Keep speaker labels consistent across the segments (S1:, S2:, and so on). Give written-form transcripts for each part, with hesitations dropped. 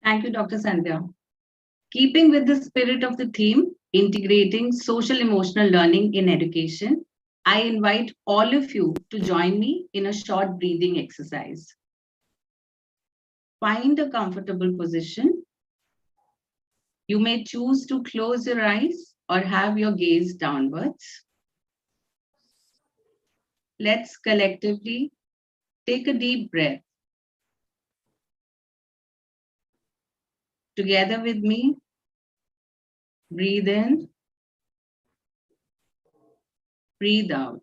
S1: Thank you, Dr. Sandhya. Keeping with the spirit of the theme, integrating social emotional learning in education, I invite all of you to join me in a short breathing exercise. Find a comfortable position. You may choose to close your eyes or have your gaze downwards. Let's collectively take a deep breath. Together with me, breathe in, breathe out.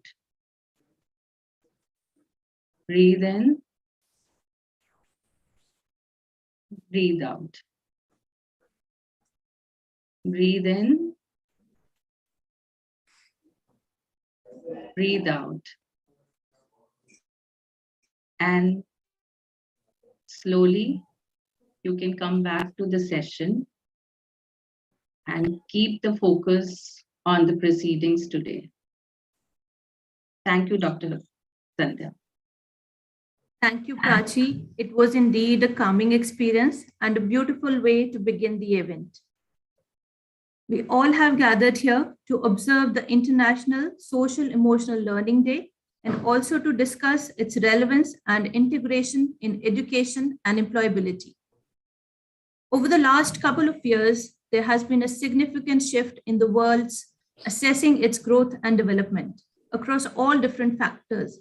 S1: Breathe in, breathe out. Breathe in, breathe out. And slowly, you can come back to the session and keep the focus on the proceedings today. Thank you, Dr. Sandhya.
S2: Thank you, Prachi. It was indeed a calming experience and a beautiful way to begin the event. We all have gathered here to observe the International Social Emotional Learning Day and also to discuss its relevance and integration in education and employability. Over the last couple of years, there has been a significant shift in the world's assessing its growth and development across all different factors.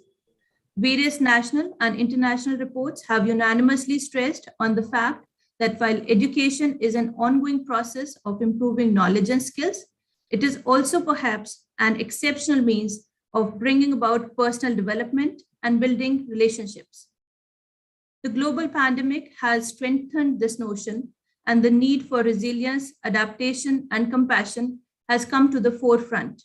S2: Various national and international reports have unanimously stressed on the fact that while education is an ongoing process of improving knowledge and skills, it is also perhaps an exceptional means of bringing about personal development and building relationships. The global pandemic has strengthened this notion, and the need for resilience, adaptation, and compassion has come to the forefront.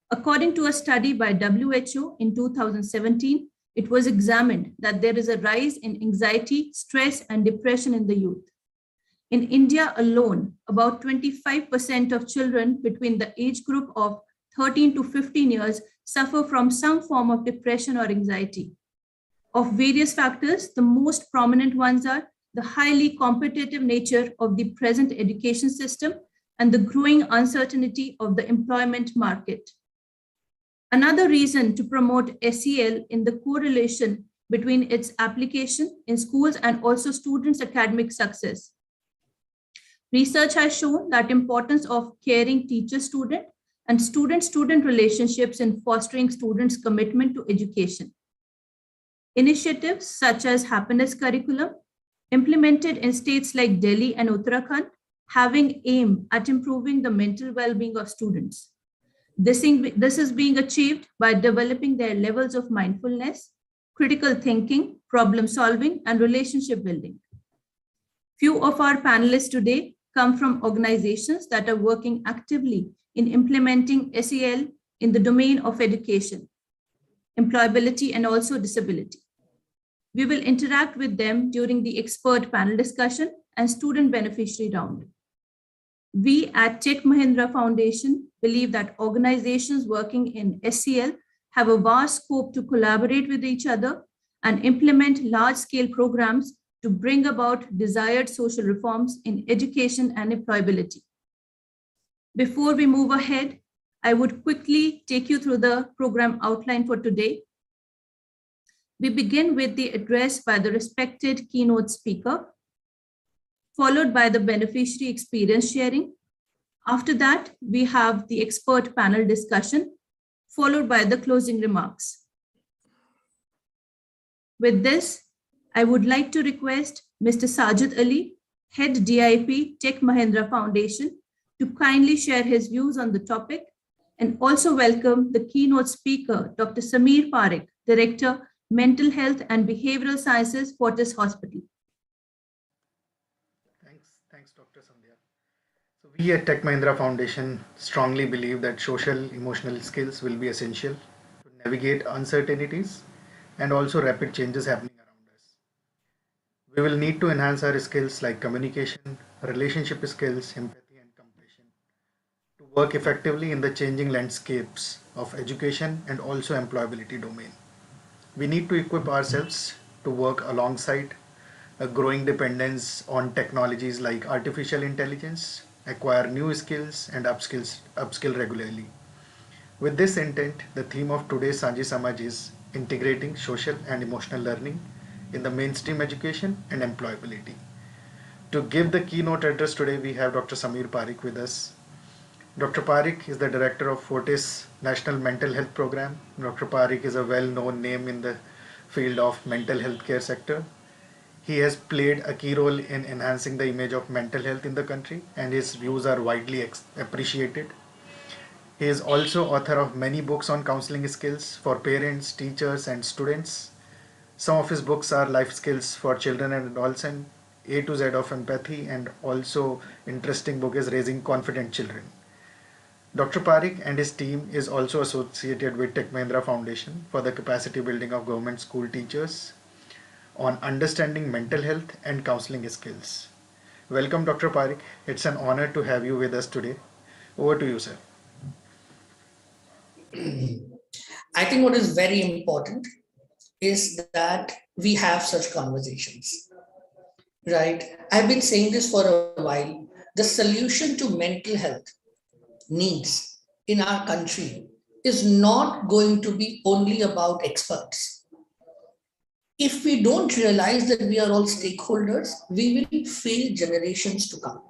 S2: According to a study by WHO in 2017, it was examined that there is a rise in anxiety, stress, and depression in the youth. In India alone, about 25% of children between the age group of 13 to 15 years suffer from some form of depression or anxiety. Of various factors, the most prominent ones are the highly competitive nature of the present education system and the growing uncertainty of the employment market. Another reason to promote SEL in the correlation between its application in schools and also students' academic success. Research has shown that importance of caring teacher-student and student-student relationships in fostering students' commitment to education. Initiatives such as Happiness Curriculum, implemented in states like Delhi and Uttarakhand, having aim at improving the mental well-being of students. This is being achieved by developing their levels of mindfulness, critical thinking, problem solving, and relationship building. Few of our panelists today come from organizations that are working actively in implementing SEL in the domain of education, employability, and also disability. We will interact with them during the expert panel discussion and student beneficiary round. We at Tech Mahindra Foundation believe that organizations working in SEL have a vast scope to collaborate with each other and implement large-scale programs to bring about desired social reforms in education and employability. Before we move ahead, I would quickly take you through the program outline for today. We begin with the address by the respected keynote speaker, followed by the beneficiary experience sharing. After that, we have the expert panel discussion, followed by the closing remarks. With this, I would like to request Mr. Sajid Ali, Head DIP Tech Mahindra Foundation, to kindly share his views on the topic, and also welcome the keynote speaker, Dr. Sameer Parekh, Director, Mental Health and Behavioral Sciences, Fortis Hospital.
S3: Thanks, Dr. Sandhya. So we at Tech Mahindra Foundation strongly believe that social emotional skills will be essential to navigate uncertainties and also rapid changes happening around us. We will need to enhance our skills like communication, relationship skills, empathy, and compassion to work effectively in the changing landscapes of education and also employability domain. We need to equip ourselves to work alongside a growing dependence on technologies like artificial intelligence, acquire new skills and upskill regularly. With this intent, the theme of today's Saajhi Samajh is integrating social and emotional learning in the mainstream education and employability. To give the keynote address today, we have Dr. Samir Parikh with us. Dr. Parikh is the director of Fortis National Mental Health Program. Dr. Parikh is a well-known name in the field of mental health care sector. He has played a key role in enhancing the image of mental health in the country, and his views are widely appreciated. He is also author of many books on counseling skills for parents, teachers, and students. Some of his books are Life Skills for Children and Adults and A to Z of Empathy, and also interesting book is Raising Confident Children. Dr. Parikh and his team is also associated with Tech Mahindra Foundation for the capacity building of government school teachers on understanding mental health and counseling skills. Welcome, Dr. Parikh. It's an honor to have you with us today. Over to you, sir.
S4: I think what is very important is that we have such conversations, right? I've been saying this for a while. The solution to mental health needs in our country is not going to be only about experts. If we don't realize that we are all stakeholders, we will fail generations to come.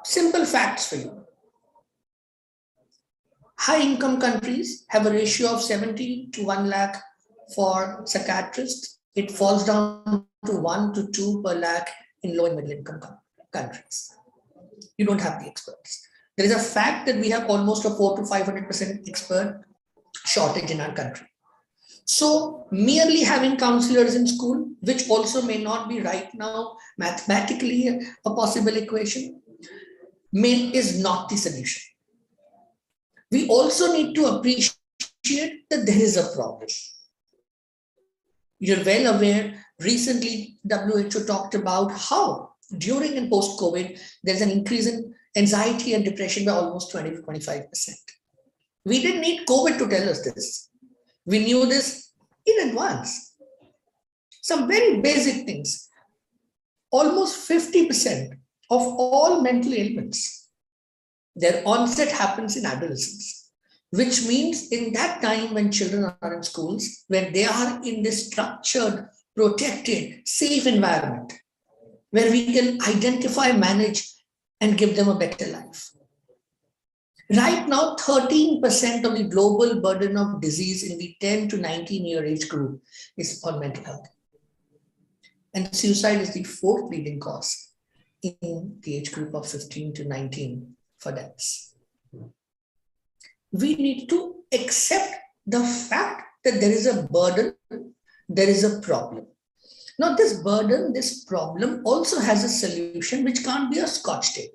S4: Simple facts for you. High income countries have a ratio of 70 to 1 lakh for psychiatrists. It falls down to 1 to 2 per lakh in low and middle income countries. You don't have the experts. There is a fact that we have almost a 4 to 500% expert shortage in our country. So merely having counselors in school, which also may not be right now mathematically a possible equation, is not the solution. We also need to appreciate that there is a problem. You're well aware, recently WHO talked about how during and post-COVID, there's an increase in anxiety and depression by almost 20 to 25%. We didn't need COVID to tell us this. We knew this in advance. Some very basic things. Almost 50% of all mental ailments, their onset happens in adolescence, which means in that time when children are in schools, where they are in this structured, protected, safe environment, where we can identify, manage, and give them a better life. Right now, 13% of the global burden of disease in the 10 to 19-year age group is on mental health. And suicide is the 4th leading cause in the age group of 15 to 19 for deaths. We need to accept the fact that there is a burden, there is a problem. Now, this burden, this problem also has a solution which can't be a scotch tape.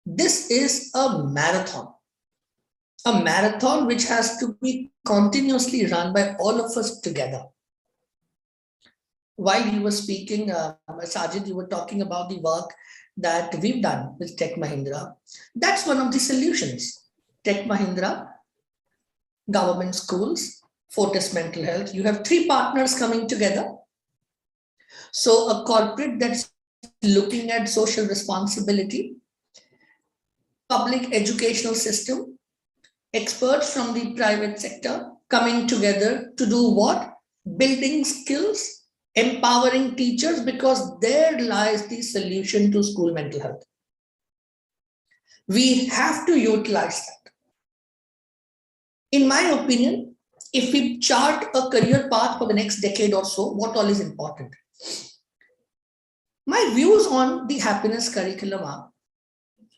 S4: This is a marathon which has to be continuously run by all of us together. While you were speaking, Sajid, you were talking about the work that we've done with Tech Mahindra. That's one of the solutions. Tech Mahindra, government schools, Fortis Mental Health. You have 3 partners coming together. So a corporate that's looking at social responsibility, public educational system, experts from the private sector coming together to do what? Building skills, empowering teachers, because there lies the solution to school mental health. We have to utilize that. In my opinion, if we chart a career path for the next decade or so, what all is important? My views on the happiness curriculum are,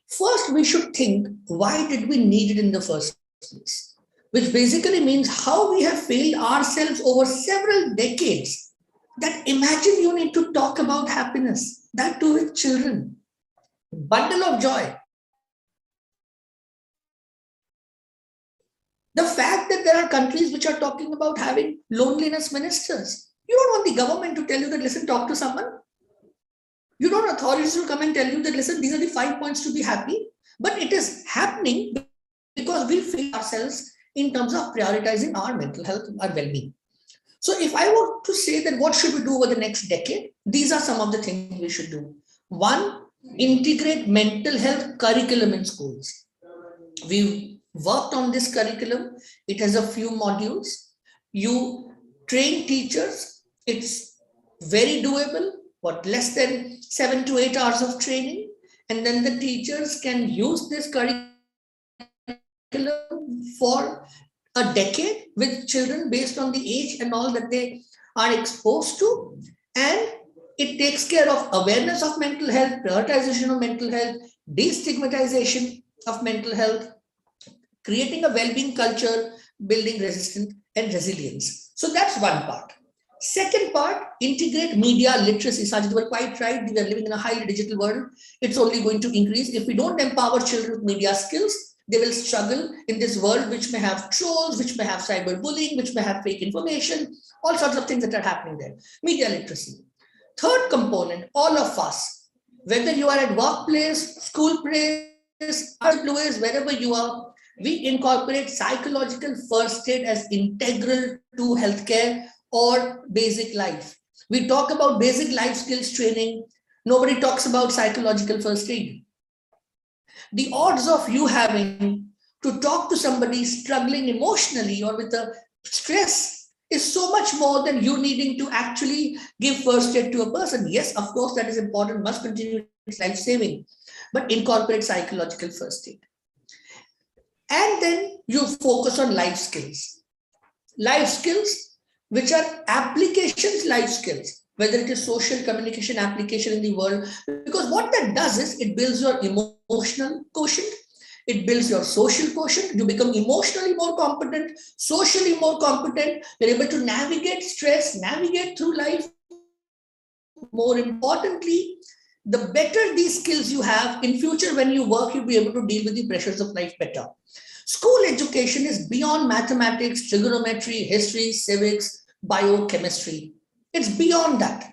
S4: first, we should think, why did we need it in the first place? Which basically means how we have failed ourselves over several decades. That imagine you need to talk about happiness, that too with children. Bundle of joy. The fact that there are countries which are talking about having loneliness ministers. You don't want the government to tell you that, listen, talk to someone. You don't want authorities to come and tell you that, listen, these are the 5 points to be happy. But it is happening because we fail ourselves in terms of prioritizing our mental health, our well-being. So if I were to say that what should we do over the next decade, these are some of the things we should do. One, integrate mental health curriculum in schools. We've worked on this curriculum. It has a few modules. You train teachers. It's very doable, what, less than 7 to 8 hours of training. And then the teachers can use this curriculum for a decade with children based on the age and all that they are exposed to. And it takes care of awareness of mental health, prioritization of mental health, destigmatization of mental health, creating a well-being culture, building resistance and resilience. So that's one part. Second part, integrate media literacy. Saajhi, you were quite right. We are living in a highly digital world. It's only going to increase. If we don't empower children with media skills, they will struggle in this world, which may have trolls, which may have cyberbullying, which may have fake information, all sorts of things that are happening there. Media literacy. Third component, all of us, whether you are at workplace, school place, employees, wherever you are, we incorporate psychological first aid as integral to healthcare or basic life. We talk about basic life skills training. Nobody talks about psychological first aid. The odds of you having to talk to somebody struggling emotionally or with a stress is so much more than you needing to actually give first aid to a person. Yes, of course, that is important, must continue, it's life-saving, but incorporate psychological first aid. And then you focus on life skills. Life skills, which are applications life skills, whether it is social communication application in the world, because what that does is it builds your emotional quotient, it builds your social quotient, you become emotionally more competent, socially more competent, you're able to navigate stress, navigate through life. More importantly, the better these skills you have, in future when you work, you'll be able to deal with the pressures of life better. School education is beyond mathematics, trigonometry, history, civics, biochemistry. It's beyond that.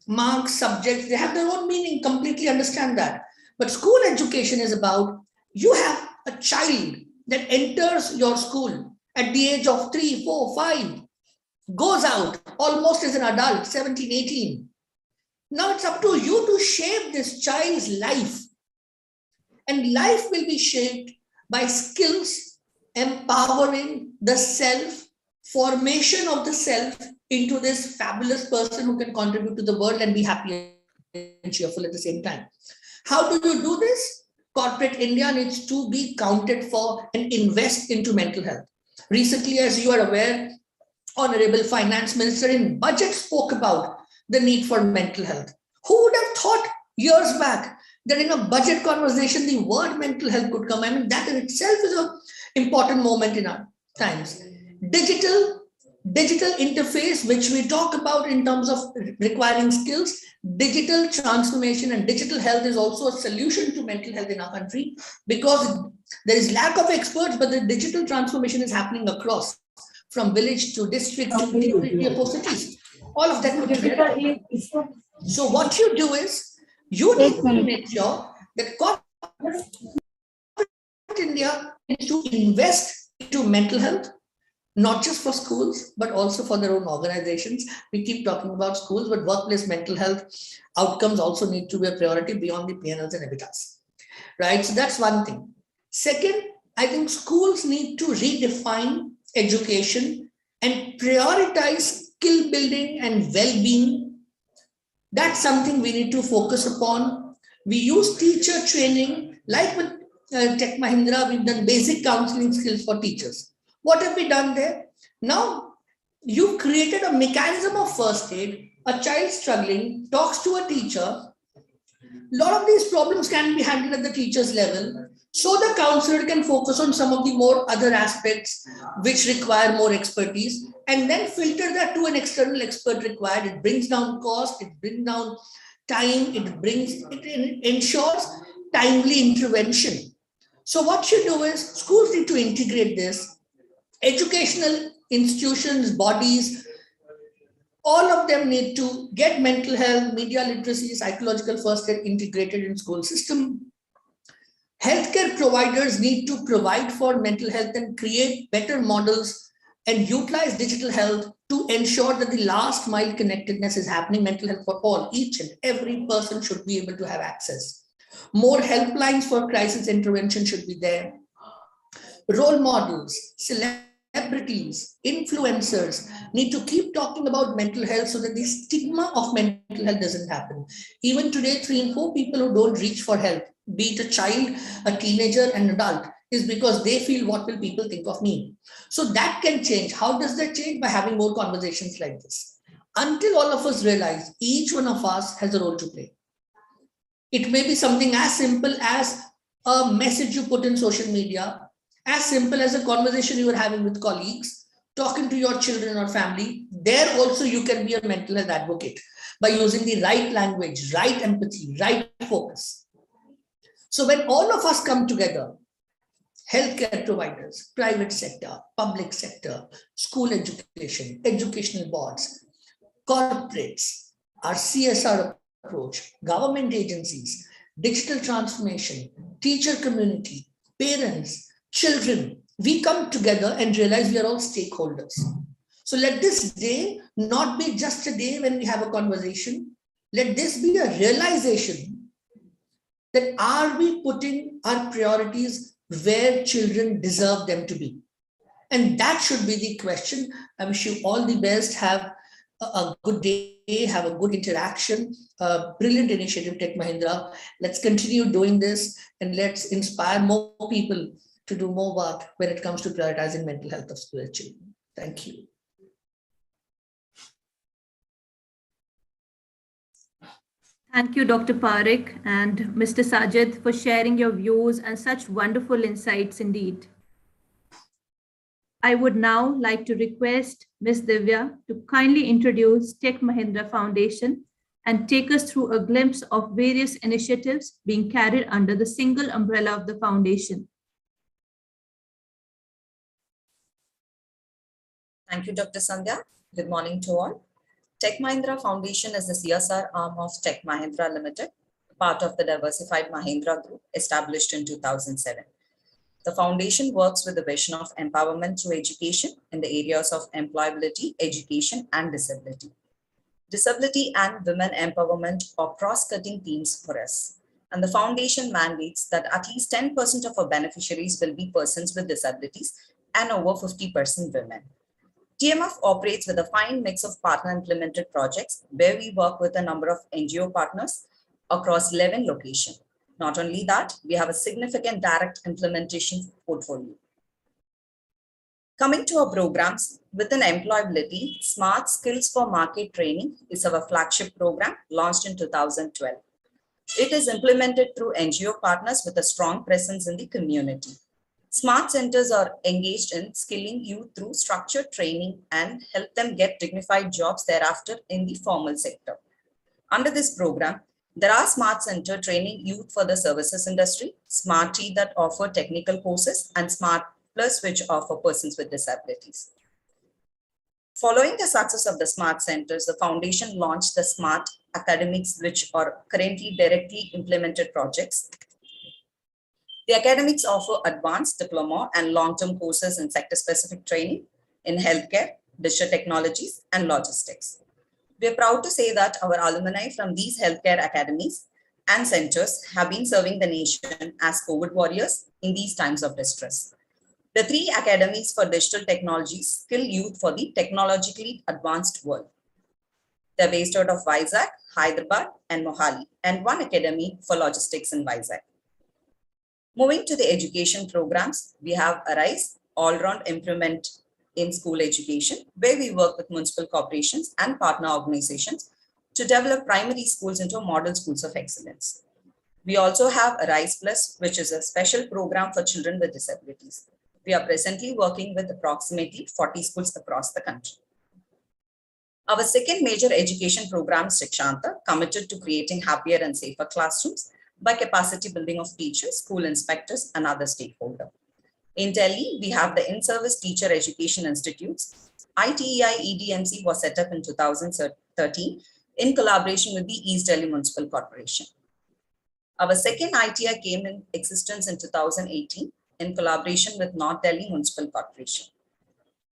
S4: Marks, subjects, they have their own meaning, completely understand that. But school education is about, you have a child that enters your school at the age of 3, 4, 5, goes out almost as an adult, 17, 18. Now it's up to you to shape this child's life. And life will be shaped by skills, empowering the self, formation of the self into this fabulous person who can contribute to the world and be happy and cheerful at the same time. How do you do this? Corporate India needs to be counted for and invest into mental health. Recently, as you are aware, Honorable Finance Minister in budget spoke about the need for mental health. Who would have thought years back that in a budget conversation, the word mental health could come? I mean, that in itself is an important moment in our times. Digital interface, which we talk about in terms of requiring skills, digital transformation and digital health is also a solution to mental health in our country, because there is lack of experts, but the digital transformation is happening across, from village to district to cities. All of that put together. So what you do is, you need to make sure that corporate India needs to invest into mental health, not just for schools, but also for their own organizations. We keep talking about schools, but workplace mental health outcomes also need to be a priority beyond the P&Ls and EBITDAs, right? So that's one thing. Second, I think schools need to redefine education and prioritize skill building and well-being. That's something we need to focus upon. We use teacher training, like with Tech Mahindra, we've done basic counseling skills for teachers. What have we done there? Now, you've created a mechanism of first aid. A child struggling talks to a teacher. A lot of these problems can be handled at the teacher's level, so the counselor can focus on some of the more other aspects which require more expertise, and then filter that to an external expert required. It brings down cost, it brings down time, it ensures timely intervention. So what you do is, schools need to integrate this. Educational institutions, bodies, all of them need to get mental health, media literacy, psychological first aid integrated in school system. Healthcare providers need to provide for mental health and create better models and utilize digital health to ensure that the last mile connectedness is happening. Mental health for all, each and every person should be able to have access. More helplines for crisis intervention should be there. Role models, celebrities, influencers need to keep talking about mental health so that the stigma of mental health doesn't happen. Even today, 3 in 4 people who don't reach for help, be it a child, a teenager, an adult, is because they feel, what will people think of me? So that can change. How does that change? By having more conversations like this. Until all of us realize each one of us has a role to play. It may be something as simple as a message you put in social media, as simple as a conversation you are having with colleagues, talking to your children or family. There also you can be a mental health advocate by using the right language, right empathy, right focus. So when all of us come together, healthcare providers, private sector, public sector, school education, educational boards, corporates, our CSR approach, government agencies, digital transformation, teacher community, parents, children, we come together and realize we are all stakeholders. So let this day not be just a day when we have a conversation. Let this be a realization that are we putting our priorities where children deserve them to be? And that should be the question. I wish you all the best. Have a good day, have a good interaction. Brilliant initiative, Tech Mahindra. Let's continue doing this and let's inspire more people to do more work when it comes to prioritizing mental health of school children. Thank you.
S2: Thank you, Dr. Parekh and Mr. Sajid, for sharing your views and such wonderful insights indeed. I would now like to request Ms. Divya to kindly introduce Tech Mahindra Foundation and take us through a glimpse of various initiatives being carried under the single umbrella of the foundation.
S5: Thank you, Dr. Sandhya. Good morning to all. Tech Mahindra Foundation is the CSR arm of Tech Mahindra Limited, part of the diversified Mahindra Group, established in 2007. The foundation works with the vision of empowerment through education in the areas of employability, education, and disability. Disability and women empowerment are cross-cutting themes for us. And the foundation mandates that at least 10% of our beneficiaries will be persons with disabilities and over 50% women. TMF operates with a fine mix of partner-implemented projects where we work with a number of NGO partners across 11 locations. Not only that, we have a significant direct implementation portfolio. Coming to our programs, within employability, Smart Skills for Market Training is our flagship program launched in 2012. It is implemented through NGO partners with a strong presence in the community. Smart centers are engaged in skilling youth through structured training and help them get dignified jobs thereafter in the formal sector. Under this program, there are Smart Center training youth for the services industry, Smart T that offer technical courses, and Smart Plus which offer persons with disabilities. Following the success of the Smart Centers, the foundation launched the Smart Academics, which are currently directly implemented projects. The academics offer advanced diploma and long-term courses in sector-specific training in healthcare, digital technologies, and logistics. We are proud to say that our alumni from these healthcare academies and centers have been serving the nation as COVID warriors in these times of distress. The 3 academies for digital technologies skill youth for the technologically advanced world. They're based out of Vizag, Hyderabad, and Mohali, and 1 academy for logistics in Vizag. Moving to the education programs, we have ARISE, all-round improvement in school education, where we work with municipal corporations and partner organizations to develop primary schools into model schools of excellence. We also have ARISE Plus, which is a special program for children with disabilities. We are presently working with approximately 40 schools across the country. Our second major education program is Shikshanta, committed to creating happier and safer classrooms by capacity building of teachers, school inspectors, and other stakeholders. In Delhi, we have the In-Service Teacher Education Institutes. ITEI EDMC was set up in 2013 in collaboration with the East Delhi Municipal Corporation. Our second ITI came in existence in 2018 in collaboration with North Delhi Municipal Corporation.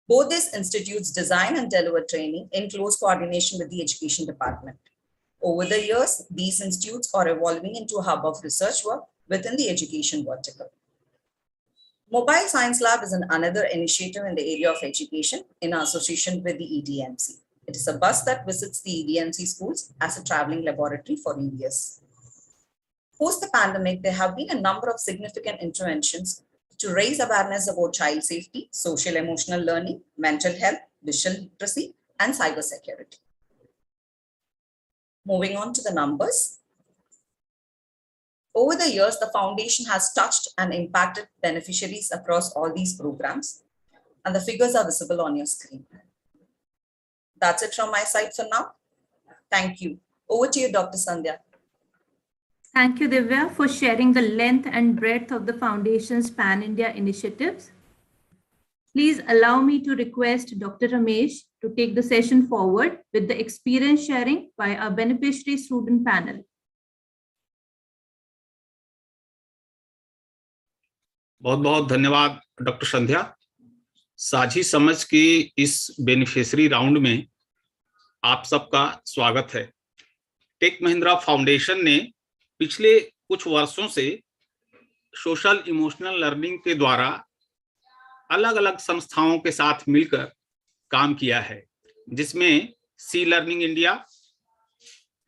S5: Both these institutes design and deliver training in close coordination with the education department. Over the years, these institutes are evolving into a hub of research work within the education vertical. Mobile Science Lab is another initiative in the area of education in association with the EDMC. It is a bus that visits the EDMC schools as a traveling laboratory for EVS. Post the pandemic, there have been a number of significant interventions to raise awareness about child safety, social emotional learning, mental health, digital literacy, and cybersecurity. Moving on to the numbers. Over the years, the foundation has touched and impacted beneficiaries across all these programs, and the figures are visible on your screen. That's it from my side for now. Thank you. Over to you, Dr. Sandhya.
S2: Thank you, Divya, for sharing the length and breadth of the Foundation's Pan-India initiatives. Please allow me to request Dr. Ramesh to take the session forward with the experience sharing by our beneficiary student panel.
S6: बहुत बहुत धन्यवाद doctor संध्या। साझी समझ की इस beneficiary round में आप सबका स्वागत है। टेक महिंद्रा फाउंडेशन ने पिछले कुछ वर्षों से सोशल इमोशनल लर्निंग के द्वारा अलग अलग संस्थाओं के साथ मिलकर काम किया है, जिसमें सी लर्निंग इंडिया,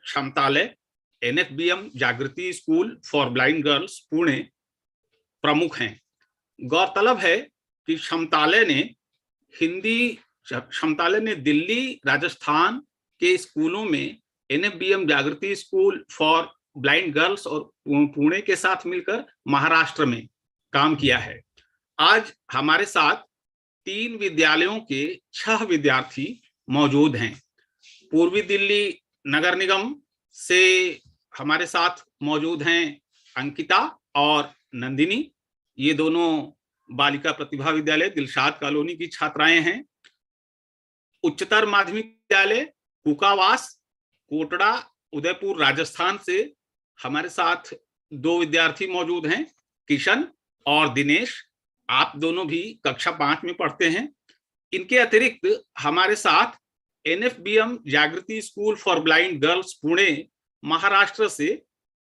S6: क्षमतालय, NFBM जागृति school for blind girls Pune प्रमुख हैं। गौरतलब है कि क्षमतालय ने दिल्ली, राजस्थान के स्कूलों में NFBM जागृति स्कूल फॉर ब्लाइंड गर्ल्स और पुणे के साथ मिलकर महाराष्ट्र में काम किया है। आज हमारे साथ 3 विद्यालयों के 6 विद्यार्थी मौजूद हैं। पूर्वी दिल्ली नगर निगम से हमारे साथ मौजूद हैं अंकिता और नंदिनी। ये दोनों बालिका प्रतिभा विद्यालय दिलशाद कॉलोनी की छात्राएं हैं। उच्चतर माध्यमिक विद्यालय कुकावास, कोटड़ा, उदयपुर, राजस्थान से हमारे साथ 2 विद्यार्थी मौजूद हैं, किशन और दिनेश। आप दोनों भी कक्षा 5 में पढ़ते हैं। इनके अतिरिक्त हमारे साथ NFBM जागृति school for blind girls Pune Maharashtra से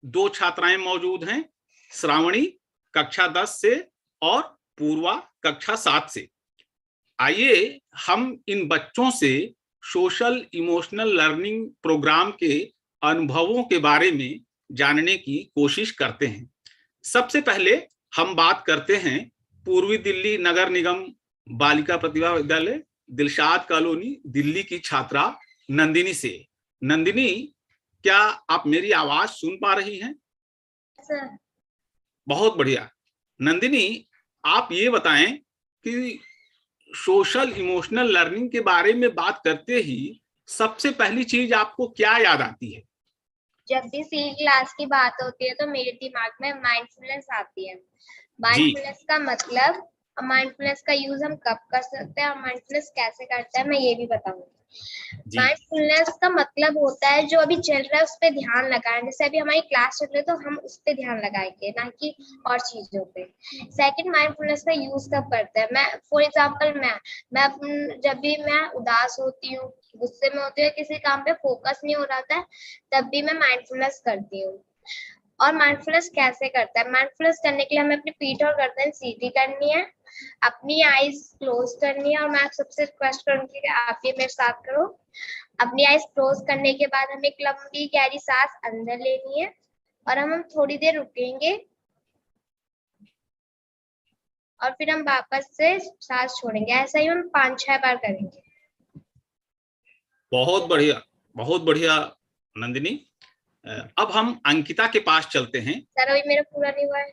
S6: 2 छात्राएं मौजूद हैं, श्रावणी कक्षा 10 से और पूर्वा कक्षा 7 से। आइए हम इन बच्चों से सोशल इमोशनल लर्निंग प्रोग्राम के अनुभवों के बारे में जानने की कोशिश करते हैं। सबसे पहले हम बात करते हैं पूर्वी दिल्ली नगर निगम बालिका प्रतिभा विद्यालय दिलशाद कॉलोनी दिल्ली की छात्रा नंदिनी से। नंदिनी, क्या आप मेरी आवाज सुन पा रही हैं?
S7: सर।
S6: बहुत बढ़िया। नंदिनी, आप ये बताएं कि सोशल इमोशनल लर्निंग के बारे में बात करते ही सबसे पहली चीज आपको क्या याद आती है?
S7: जब भी सी क्लास की बात होती है तो मेरे दिमाग में माइंडफुलनेस आती है। माइंडफुलनेस का मतलब, माइंडफुलनेस का यूज हम कब कर सकते हैं और माइंडफुलनेस कैसे करते हैं, मैं ये भी बताऊंगी। माइंडफुलनेस का मतलब होता है जो अभी चल रहा है उस पर ध्यान लगाएं। जैसे अभी हमारी क्लास चल रही है तो हम उस पर ध्यान लगाएंगे, ना कि और चीजों पे। सेकंड, माइंडफुलनेस का यूज कब करते हैं? मैं फॉर एग्जांपल जब भी मैं उदास होती हूँ, गुस्से में होती हूँ, किसी काम पे फोकस नहीं हो रहा था, तब भी मैं माइंडफुलनेस करती हूँ। और माइंडफुलनेस कैसे करता है? माइंडफुलनेस करने के लिए हमें अपनी पीठ और गर्दन सीधी करनी है, अपनी आईज क्लोज करनी है। और मैं आप सबसे रिक्वेस्ट करूंगी कि आप ये मेरे साथ करो। अपनी आईज क्लोज करने के बाद हमें एक लंबी गहरी सांस अंदर लेनी है और हम थोड़ी देर रुकेंगे और फिर हम वापस से सांस छोड़ेंगे। ऐसा ही हम 5-6 बार करेंगे।
S6: बहुत बढ़िया, बहुत बढ़िया नंदिनी। अब हम अंकिता के पास चलते हैं।
S7: सर, अभी मेरा पूरा नहीं हुआ है।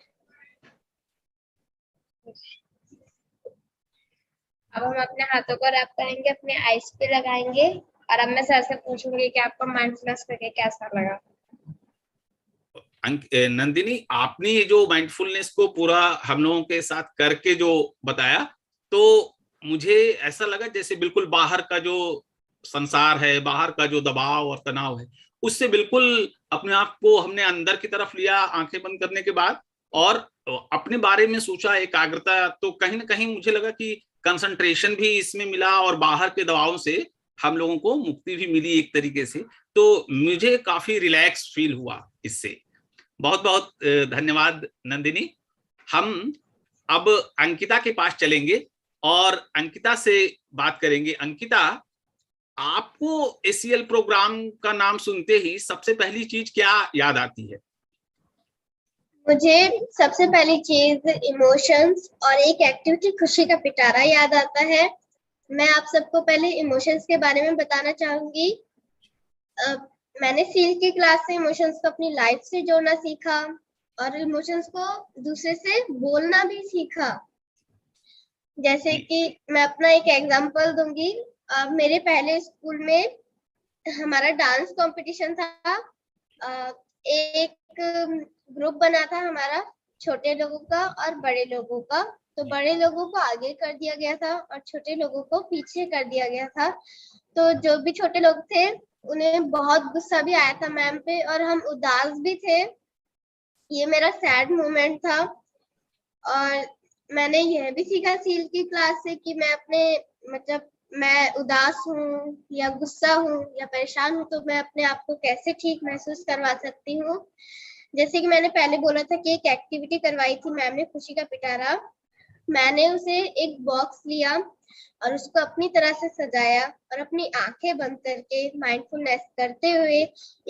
S7: अब हम अपने हाथों को रैप करेंगे, अपने आईज पे लगाएंगे और अब मैं सर से पूछूंगी कि आपको माइंडफुलनेस करके कैसा लगा।
S6: नंदिनी, आपने ये जो माइंडफुलनेस को पूरा हम लोगों के साथ करके जो बताया, तो मुझे ऐसा लगा जैसे बिल्कुल बाहर का जो संसार है, बाहर का जो दबाव और तनाव है, उससे बिल्कुल अपने आप को हमने अंदर की तरफ लिया आंखें बंद करने के बाद और अपने बारे में सोचा, एकाग्रता। तो कहीं ना कहीं मुझे लगा कि कंसंट्रेशन भी इसमें मिला और बाहर के दबावों से हम लोगों को मुक्ति भी मिली एक तरीके से। तो मुझे काफी रिलैक्स फील हुआ इससे। बहुत बहुत धन्यवाद नंदिनी। हम अब अंकिता के पास चलेंगे और अंकिता से बात करेंगे। अंकिता, आपको एसीएल प्रोग्राम का नाम सुनते ही सबसे पहली चीज क्या याद आती है?
S7: मुझे सबसे पहली चीज इमोशंस और एक एक्टिविटी खुशी का पिटारा याद आता है। मैं आप सबको पहले इमोशंस के बारे में बताना चाहूंगी। मैंने सील की क्लास से इमोशंस को अपनी लाइफ से जोड़ना सीखा और इमोशंस को दूसरे से बोलना भी सीखा। जैसे कि मैं अपना एक एग्जांपल दूंगी। मेरे पहले स्कूल में हमारा डांस कंपटीशन था। एक ग्रुप बना था हमारा, छोटे लोगों का और बड़े लोगों का। तो बड़े लोगों को आगे कर दिया गया था और छोटे लोगों को पीछे कर दिया गया था। तो जो भी छोटे लोग थे उन्हें बहुत गुस्सा भी आया था मैम पे और हम उदास भी थे। ये मेरा सैड मोमेंट था। और मैंने यह भी सीखा सील की क्लास से कि मैं अपने मतलब मैं उदास हूँ या गुस्सा हूँ या परेशान हूँ तो मैं अपने आप को कैसे ठीक महसूस करवा सकती हूँ। जैसे कि मैंने पहले बोला था कि एक एक्टिविटी करवाई थी मैम ने, खुशी का पिटारा। मैंने उसे एक बॉक्स लिया और उसको अपनी तरह से सजाया और अपनी आंखें बंद करके माइंडफुलनेस करते हुए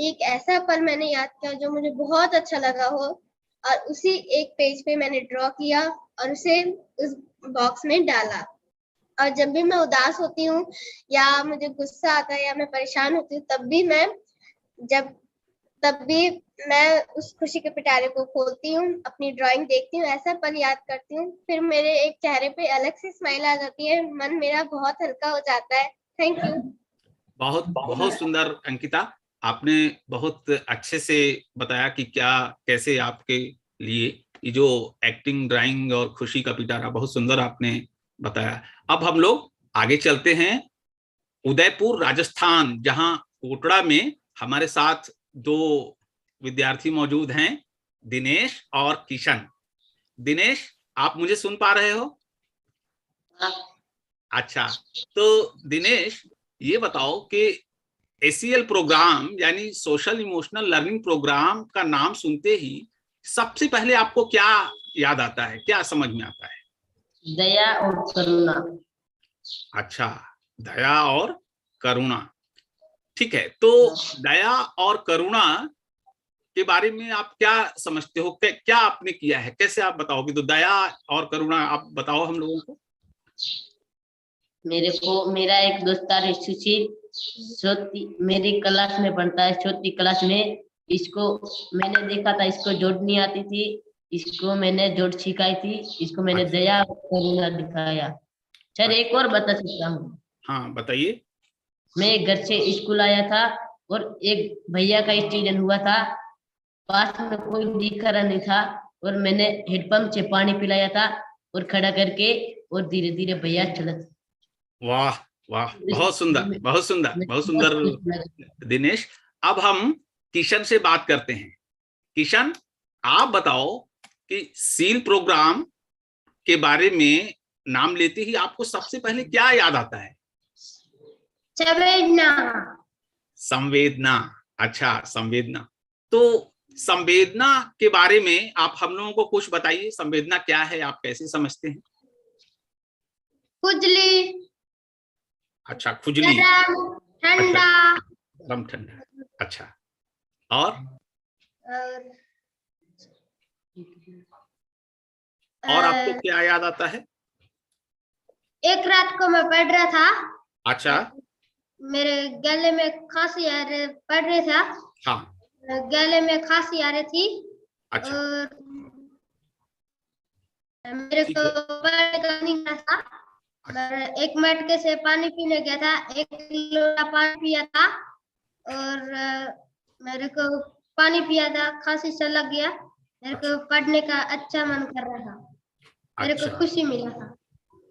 S7: एक ऐसा पल मैंने याद किया जो मुझे बहुत अच्छा लगा हो और उसी एक पेज पे मैंने ड्रॉ किया और उसे उस बॉक्स में डाला। और जब भी मैं उदास होती हूँ या मुझे गुस्सा आता है या मैं परेशान होती हूँ तब भी मैं उस खुशी के पिटारे को खोलती हूँ, अपनी ड्राइंग देखती हूँ, ऐसा पल याद करती हूँ, फिर मेरे एक चेहरे पे अलग सी स्माइल आ जाती है, मन मेरा बहुत हल्का हो जाता है। Thank you.
S6: बहुत बहुत सुंदर अंकिता, आपने बहुत अच्छे से बताया कि क्या कैसे आपके लिए ये जो एक्टिंग, ड्राइंग और खुशी का पिटारा बहुत सुंदर आपने बताया। अब हम लोग आगे चलते हैं उदयपुर राजस्थान, जहां कोटड़ा में हमारे साथ दो विद्यार्थी मौजूद हैं, दिनेश और किशन। दिनेश, आप मुझे सुन पा रहे हो? अच्छा, तो दिनेश ये बताओ कि एसीएल प्रोग्राम यानी सोशल इमोशनल लर्निंग प्रोग्राम का नाम सुनते ही सबसे पहले आपको क्या याद आता है, क्या समझ में आता है?
S8: दया और करुणा।
S6: अच्छा, दया और करुणा, ठीक है। तो दया और करुणा के बारे में आप क्या समझते हो, क्या आपने किया है, कैसे आप बताओगे? तो दया और करुणा आप बताओ हम लोगों को।
S8: मेरा एक दोस्तार है सुशील, मेरी क्लास में पढ़ता है, चौथी क्लास में। इसको मैंने देखा था, इसको जोड़ नहीं आती थी, इसको मैंने जोड़ सिखाई थी, इसको मैंने दया और करुणा दिखाया। सर एक और बता सकता हूँ?
S6: हाँ बताइए।
S8: मैं घर से स्कूल आया था और एक भैया का एक्सीडेंट हुआ था, पास में कोई दिख रहा नहीं था और मैंने हेडपंप से पानी पिलाया था और खड़ा करके और धीरे धीरे भैया चला।
S6: वाह वाह, बहुत सुंदर, बहुत सुंदर, बहुत सुंदर दिनेश। अब हम किशन से बात करते हैं। किशन, आप बताओ कि सील प्रोग्राम के बारे में नाम लेते ही आपको सबसे पहले क्या याद आता है?
S7: संवेदना।
S6: संवेदना, अच्छा संवेदना। तो संवेदना के बारे में आप हम लोगों को कुछ बताइए, संवेदना क्या है, आप कैसे समझते हैं?
S7: खुजली।
S6: अच्छा, खुजली,
S7: ठंडा।
S6: गरम ठंडा, अच्छा। और आपको क्या याद आता है?
S7: एक रात को मैं पढ़ रहा था।
S6: अच्छा,
S7: मेरे गले में खांसी आ रही, पढ़ रहा था।
S6: हाँ,
S7: गले में खांसी आ रही थी।
S6: अच्छा,
S7: और मेरे को पढ़ने का नहीं था। मैं एक मटके से पानी पीने गया था, एक लोटा पानी पिया था और मेरे को पानी पिया था, खांसी से लग गया। मेरे को पढ़ने का अच्छा मन कर रहा था, मेरे को खुशी मिला था।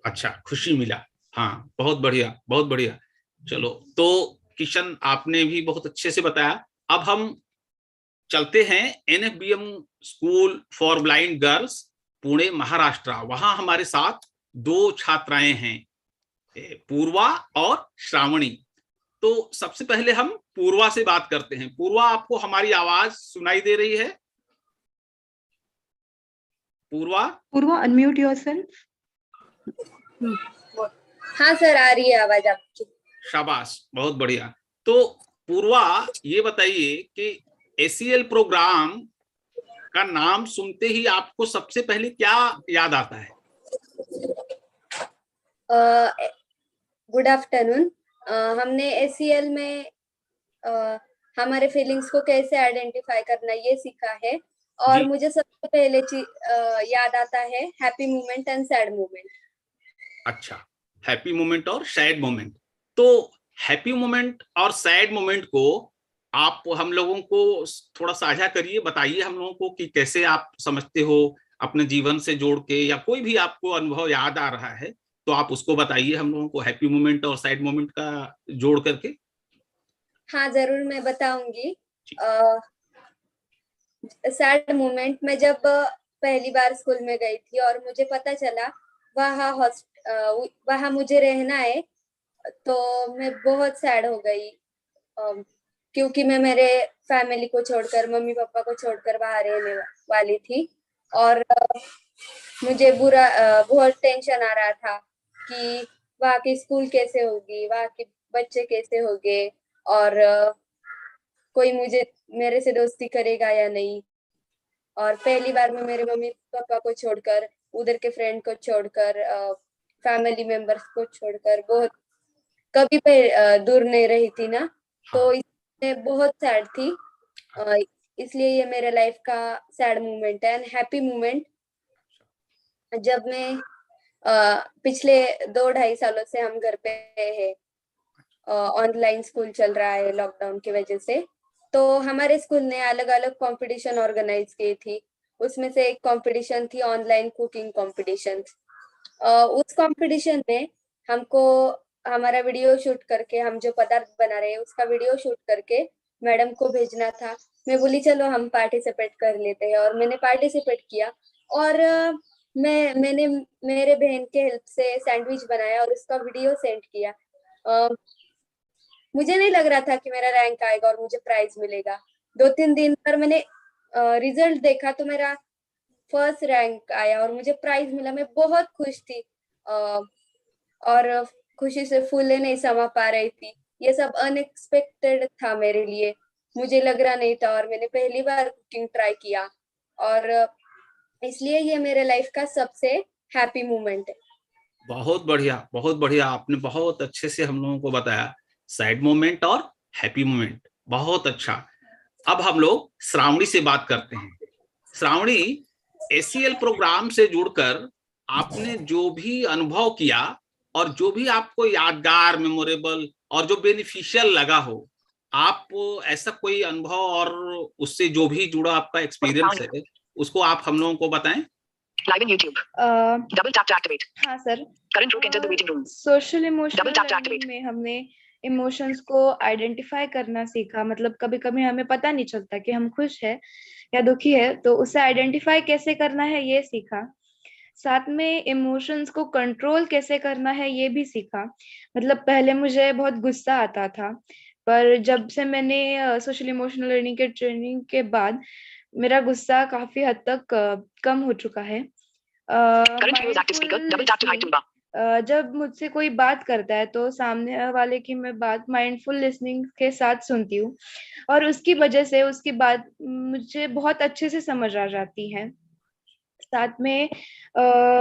S7: अच्छा,
S6: खुशी मिला, हाँ, बहुत बढ़िया, बहुत बढ़िया। चलो, तो किशन आपने भी बहुत अच्छे से बताया। अब हम चलते हैं NFBM school for blind girls, Pune Maharashtra. वहां हमारे साथ दो छात्राएं हैं, पूर्वा और श्रावणी। तो सबसे पहले हम पूर्वा से बात करते हैं। पूर्वा, आपको हमारी आवाज सुनाई दे रही है? पूर्वा,
S9: अनम्यूट योरसेल्फ।
S7: हाँ सर, आ रही है आवाज आपकी।
S6: शाबाश, बहुत बढ़िया। तो पूर्वा, ये बताइए कि एसीएल प्रोग्राम का नाम सुनते ही आपको सबसे पहले क्या याद आता है?
S7: Good afternoon. हमने एसीएल में हमारे फीलिंग्स को कैसे आइडेंटिफाई करना ये सीखा है, और मुझे सबसे पहले याद आता है happy moment and sad moment.
S6: अच्छा, हैप्पी मोमेंट और सैड मोमेंट। तो हैप्पी मोमेंट और सैड मोमेंट को आप हम लोगों को थोड़ा साझा करिए, बताइए हम लोगों को कि कैसे आप समझते हो अपने जीवन से जोड़ के, या कोई भी आपको अनुभव याद आ रहा है तो आप उसको बताइए हम लोगों को, हैप्पी मोमेंट और सैड मोमेंट का जोड़ करके।
S7: हाँ जरूर, मैं बताऊंगी। सैड मोमेंट में जब पहली बार स्कूल में गई थी और मुझे पता चला वहाँ मुझे रहना है, तो मैं बहुत सैड हो गई, क्योंकि मैं मेरे फैमिली को छोड़कर, मम्मी पापा को छोड़कर वहाँ रहने वाली थी। और मुझे बहुत टेंशन आ रहा था कि वहाँ की स्कूल कैसे होगी, वहाँ के बच्चे कैसे होंगे, और कोई मेरे से दोस्ती करेगा या नहीं। और पहली बार मैं मेरे मम्मी पापा को छोड़कर, उधर के फ्रेंड को छोड़कर, फैमिली मेंबर्स को छोड़कर बहुत कभी दूर नहीं रही थी ना, तो इसमें बहुत सैड थी। इसलिए ये मेरे लाइफ का सैड मोमेंट है। एंड हैप्पी मोमेंट, जब मैं पिछले 2-2.5 सालों से हम घर पे हैं, ऑनलाइन स्कूल चल रहा है लॉकडाउन की वजह से, तो हमारे स्कूल ने अलग अलग कंपटीशन ऑर्गेनाइज की थी। उसमें से एक कंपटीशन थी ऑनलाइन कुकिंग कंपटीशन। उस कंपटीशन में हमको हमारा वीडियो शूट करके, हम जो पदार्थ बना रहे हैं उसका वीडियो शूट करके मैडम को भेजना था। मैं बोली चलो हम पार्टिसिपेट कर लेते हैं, और मैंने पार्टिसिपेट किया। और मैंने मेरे बहन के हेल्प से सैंडविच बनाया और उसका वीडियो सेंड किया। मुझे नहीं लग रहा था कि मेरा रैंक आएगा और मुझे प्राइज मिलेगा। 2-3 दिन पर मैंने रिजल्ट देखा तो मेरा फर्स्ट रैंक आया और मुझे प्राइज मिला। मैं बहुत खुश थी, और खुशी से फूले नहीं समा पा रही थी। ये सब अनएक्सपेक्टेड था मेरे लिए, मुझे लग रहा नहीं था, और मैंने पहली बार कुकिंग ट्राई किया, और इसलिए ये मेरे लाइफ का सबसे हैप्पी मोमेंट है।
S6: बहुत बढ़िया, बहुत बढ़िया, आपने बहुत अच्छे से हम लोगों को बताया सैड मोमेंट और हैप्पी मोमेंट, बहुत अच्छा। अब हम लोग श्रावणी से बात करते हैं। श्रावणी, एसीएल प्रोग्राम से जुड़कर आपने जो भी अनुभव किया और जो भी आपको यादगार, मेमोरेबल और जो बेनिफिशियल लगा हो, आप ऐसा कोई अनुभव और उससे जो भी जुड़ा आपका एक्सपीरियंस है उसको आप हम लोगों को बताएं।
S9: Live in YouTube. Double tap to activate. हाँ sir. Current group enter the waiting room. Social emotional learning में हमने इमोशंस को आइडेंटिफाई करना सीखा। मतलब कभी कभी हमें पता नहीं चलता कि हम खुश है या दुखी है, तो उसे आइडेंटिफाई कैसे करना है ये सीखा। साथ में इमोशंस को कंट्रोल कैसे करना है ये भी सीखा। मतलब पहले मुझे बहुत गुस्सा आता था, पर जब से मैंने सोशल इमोशनल लर्निंग के ट्रेनिंग के बाद मेरा गुस्सा काफी हद तक कम हो चुका है। जब मुझसे कोई बात करता है तो सामने वाले की मैं बात माइंडफुल लिसनिंग के साथ सुनती हूँ, और उसकी वजह से उसकी बात मुझे बहुत अच्छे से समझ आ जाती है। साथ में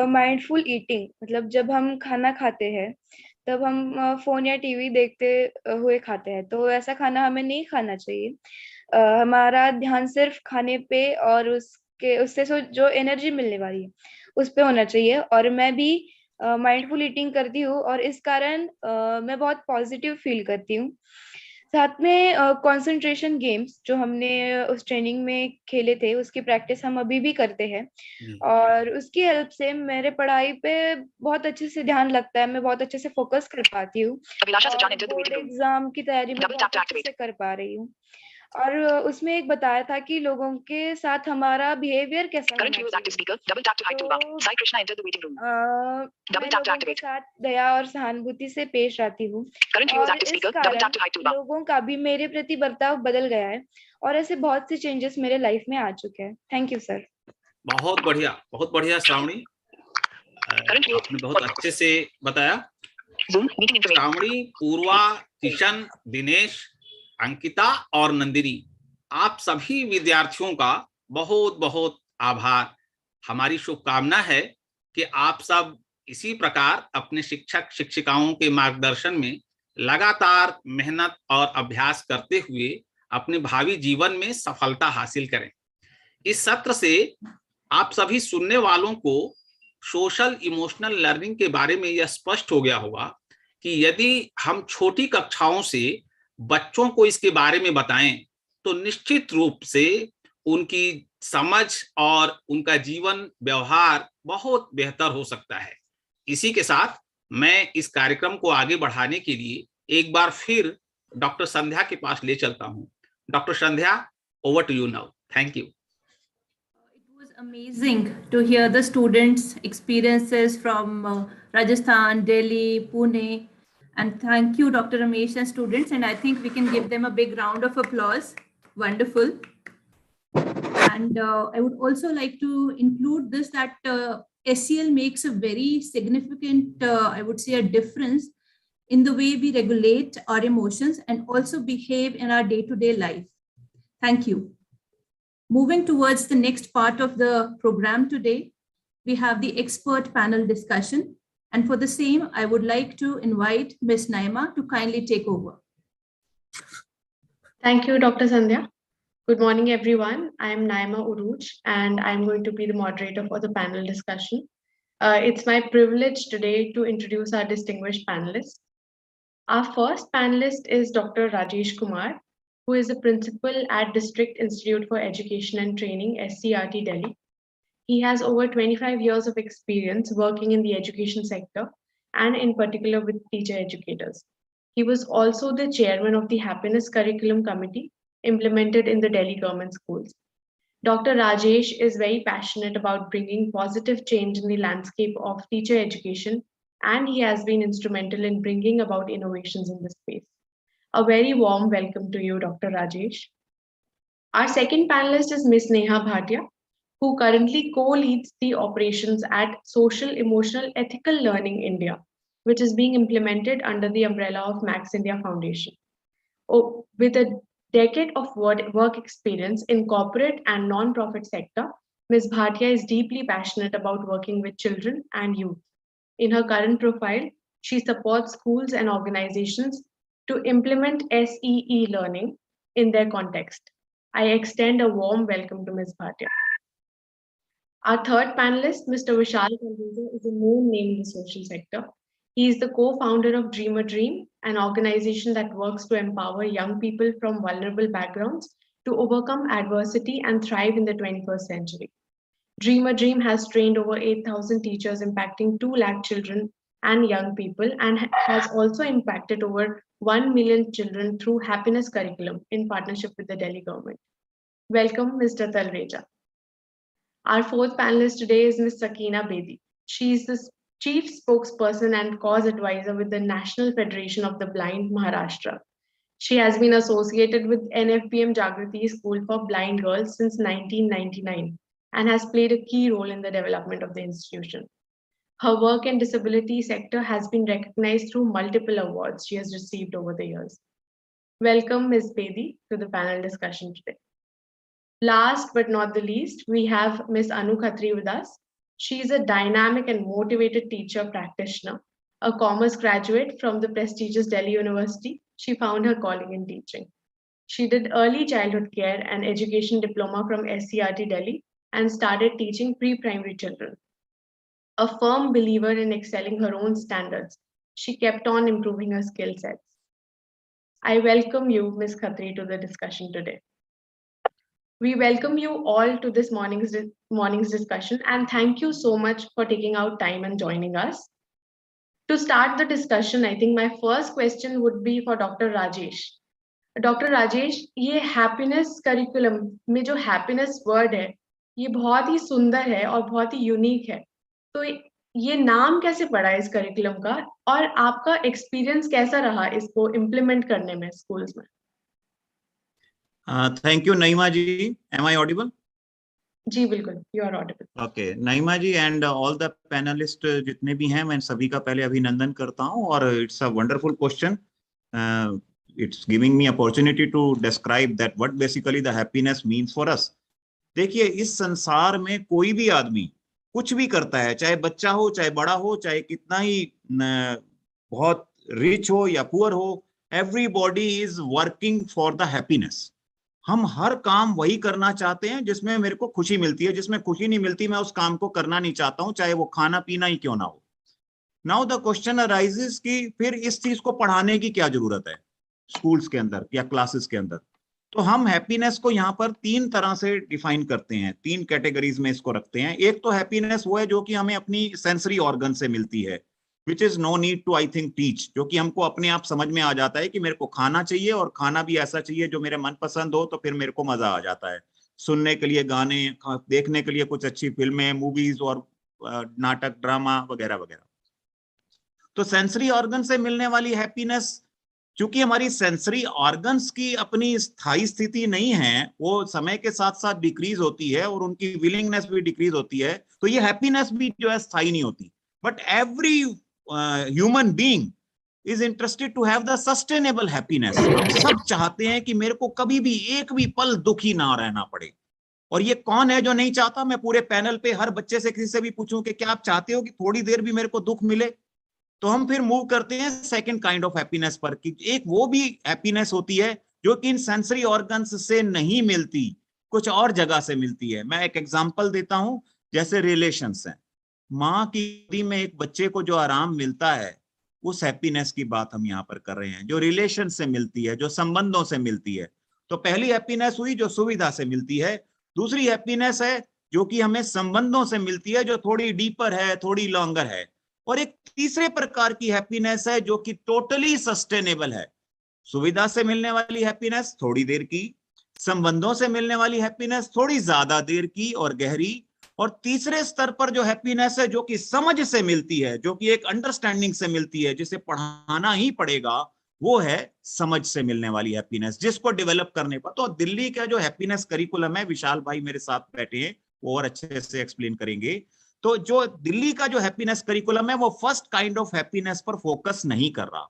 S9: माइंडफुल ईटिंग, मतलब जब हम खाना खाते हैं तब हम फोन या टीवी देखते हुए खाते हैं, तो ऐसा खाना हमें नहीं खाना चाहिए। हमारा ध्यान सिर्फ खाने पे और उससे जो एनर्जी मिलने वाली है उस पे होना चाहिए। और मैं भी माइंडफुल ईटिंग करती हूँ और इस कारण मैं बहुत पॉजिटिव फील करती हूँ। साथ में कंसंट्रेशन गेम्स जो हमने उस ट्रेनिंग में खेले थे उसकी प्रैक्टिस हम अभी भी करते हैं, और उसकी हेल्प से मेरे पढ़ाई पे बहुत अच्छे से ध्यान लगता है, मैं बहुत अच्छे से फोकस कर पाती हूँ, बोर्ड एग्जाम की तैयारी में बहुत अच्छे से कर पा रही हूँ। और उसमें एक बताया था कि लोगों के साथ हमारा बिहेवियर कैसा होना चाहिए। मैं लोगों के साथ दया और सहानुभूति से पेश आती हूँ और इस कारण लोगों का भी मेरे प्रति बर्ताव बदल गया है और ऐसे बहुत से चेंजेस मेरे लाइफ में आ चुके हैं। Thank you sir.
S6: बहुत बढ़िया श्रावणी, आपने बहुत अच्छे से बताया। श्रावणी, पूर्वा, किशन, दिनेश, अंकिता और नंदिनी, आप सभी विद्यार्थियों का बहुत बहुत आभार। हमारी शुभकामना है कि आप सब इसी प्रकार अपने शिक्षक शिक्षिकाओं के मार्गदर्शन में लगातार मेहनत और अभ्यास करते हुए अपने भावी जीवन में सफलता हासिल करें। इस सत्र से आप सभी सुनने वालों को सोशल इमोशनल लर्निंग के बारे में यह स्पष्ट हो गया होगा कि यदि हम छोटी कक्षाओं से बच्चों को इसके बारे में बताएं तो निश्चित रूप से उनकी समझ और उनका जीवन व्यवहार बहुत बेहतर हो सकता है। इसी के साथ मैं इस कार्यक्रम को आगे बढ़ाने के लिए एक बार फिर डॉक्टर संध्या के पास ले चलता हूं। Doctor Sandhya, over to you now. Thank you.
S2: It was amazing to hear the students' experiences from Rajasthan, Delhi, Pune, and thank you, Dr. Ramesh and students. And I think we can give them a big round of applause. Wonderful. And I would also like to include this that SEL makes a very significant, I would say, a difference in the way we regulate our emotions and also behave in our day-to-day life. Thank you. Moving towards the next part of the program today, we have the expert panel discussion. And for the same, I would like to invite Ms. Naima to kindly take over.
S10: Thank you, Dr. Sandhya. Good morning, everyone. I am Naima Uruj, and I'm going to be the moderator for the panel discussion. It's my privilege today to introduce our distinguished panelists. Our first panelist is Dr. Rajesh Kumar, who is a principal at District Institute for Education and Training, SCRT, Delhi. He has over 25 years of experience working in the education sector and in particular with teacher educators. He was also the chairman of the Happiness Curriculum Committee implemented in the Delhi government schools. Dr. Rajesh is very passionate about bringing positive change in the landscape of teacher education, and he has been instrumental in bringing about innovations in this space. A very warm welcome to you, Dr. Rajesh. Our second panelist is Ms. Neha Bhatia, who currently co-leads the operations at Social Emotional Ethical Learning India, which is being implemented under the umbrella of Max India Foundation. With a decade of work experience in corporate and non-profit sector, Ms. Bhatia is deeply passionate about working with children and youth. In her current profile, she supports schools and organizations to implement SEE learning in their context. I extend a warm welcome to Ms. Bhatia. Our third panelist, Mr. Vishal Kanduja, is a known name in the social sector. He is the co-founder of Dream a Dream, an organization that works to empower young people from vulnerable backgrounds to overcome adversity and thrive in the 21st century. Dream a Dream has trained over 8,000 teachers, impacting 2 lakh children and young people, and has also impacted over 1 million children through Happiness Curriculum in partnership with the Delhi government. Welcome, Mr. Talreja. Our fourth panelist today is Ms. Sakina Bedi. She is the Chief Spokesperson and Cause Advisor with the National Federation of the Blind, Maharashtra. She has been associated with NFBM Jagrati School for Blind Girls since 1999 and has played a key role in the development of the institution. Her work in disability sector has been recognized through multiple awards she has received over the years. Welcome, Ms. Bedi, to the panel discussion today. Last but not the least, we have Ms. Anu Khatri with us. She is a dynamic and motivated teacher practitioner, a commerce graduate from the prestigious Delhi University. She found her calling in teaching. She did early childhood care and education diploma from SCRT Delhi and started teaching pre-primary children. A firm believer in excelling her own standards, she kept on improving her skill sets. I welcome you, Ms. Khatri, to the discussion today. We welcome you all to this morning's discussion, and thank you so much for taking out time and joining us. To start the discussion, I think my first question would be for Dr. Rajesh. Doctor Rajesh, ये happiness curriculum में जो happiness word है ये बहुत ही सुंदर है और बहुत ही यूनिक है, तो ये नाम कैसे पड़ा इस करिकुलम का, और आपका एक्सपीरियंस कैसा रहा इसको इम्प्लीमेंट करने में स्कूल्स में?
S11: Thank you Naima ji, am I audible?
S10: जी बिल्कुल, you are audible.
S11: Okay, Naima ji and all the panelist जितने भी हैं, मैं सभी का पहले अभिनंदन करता हूं, और it's a wonderful question. It's giving me opportunity to describe that what basically the happiness means for us. देखिए, इस संसार में कोई भी आदमी कुछ भी करता है, चाहे बच्चा हो, चाहे बड़ा हो, चाहे कितना ही बहुत रिच हो या पुअर हो, everybody is working for the happiness. हम हर काम वही करना चाहते हैं जिसमें मेरे को खुशी मिलती है. जिसमें खुशी नहीं मिलती, मैं उस काम को करना नहीं चाहता हूं, चाहे वो खाना पीना ही क्यों ना हो. नाउ द क्वेश्चन अराइजेस कि फिर इस चीज को पढ़ाने की क्या जरूरत है स्कूल्स के अंदर या क्लासेस के अंदर. तो हम हैप्पीनेस को यहाँ पर तीन तरह से डिफाइन करते हैं, तीन कैटेगरीज में इसको रखते हैं. एक तो हैप्पीनेस वो है जो कि हमें अपनी सेंसरी ऑर्गन से मिलती है, which is no need to I think teach, जो कि हमको अपने आप समझ में आ जाता है कि मेरे को खाना चाहिए, और खाना भी ऐसा चाहिए जो मेरे मनपसंद हो, तो फिर मेरे को मजा आ जाता है सुनने के लिए गाने, देखने के लिए कुछ अच्छी फिल्में, मूवीज और नाटक, ड्रामा वगैरह वगैरह. तो सेंसरी ऑर्गन से मिलने वाली हैप्पीनेस, चूंकि हमारी सेंसरी ऑर्गन्स की अपनी स्थायी स्थिति नहीं है, वो समय के साथ साथ डिक्रीज होती है और उनकी विलिंगनेस भी डिक्रीज होती है, तो ये हैप्पीनेस भी जो है स्थायी नहीं होती. But every human being is interested to have the sustainable happiness. सब चाहते हैं कि मेरे को कभी भी एक भी पल दुखी ना रहना पड़े. और ये कौन है जो नहीं चाहता? मैं पूरे पैनल पे हर बच्चे से किसी से भी पूछूं कि क्या आप चाहते हो कि थोड़ी देर भी मेरे को दुख मिले, तो हम फिर मूव करते हैं सेकंड काइंड ऑफ हैप्पीनेस पर, कि एक वो भी हैप्पीनेस होती है जो कि इन सेंसरी ऑर्गन्स से नहीं मिलती, कुछ और जगह से मिलती है. मैं एक एग्जांपल देता हूं, जैसे रिलेशंस हैं. माँ की गोदी में एक बच्चे को जो आराम मिलता है, उस हैप्पीनेस की बात हम यहाँ पर कर रहे हैं, जो रिलेशन से मिलती है, जो संबंधों से मिलती है. तो पहली हैप्पीनेस हुई जो सुविधा से मिलती है. दूसरी हैप्पीनेस है जो कि हमें संबंधों से मिलती है, जो थोड़ी डीपर है, थोड़ी लॉन्गर है. और एक तीसरे प्रकार की हैप्पीनेस है जो कि टोटली सस्टेनेबल है. सुविधा से मिलने वाली हैप्पीनेस थोड़ी देर की, संबंधों से मिलने वाली हैप्पीनेस थोड़ी ज्यादा देर की और गहरी, और तीसरे स्तर पर जो हैप्पीनेस है जो कि समझ से मिलती है, जो कि एक अंडरस्टैंडिंग से मिलती है, जिसे पढ़ाना ही पड़ेगा, वो है समझ से मिलने वाली हैप्पीनेस, जिसको डेवलप करने पर. तो दिल्ली का जो हैप्पीनेस करिकुलम है, विशाल भाई मेरे साथ बैठे हैं, वो और अच्छे से एक्सप्लेन करेंगे. तो जो दिल्ली का जो हैप्पीनेस करिकुलम है, वो फर्स्ट काइंड ऑफ हैप्पीनेस पर फोकस नहीं कर रहा,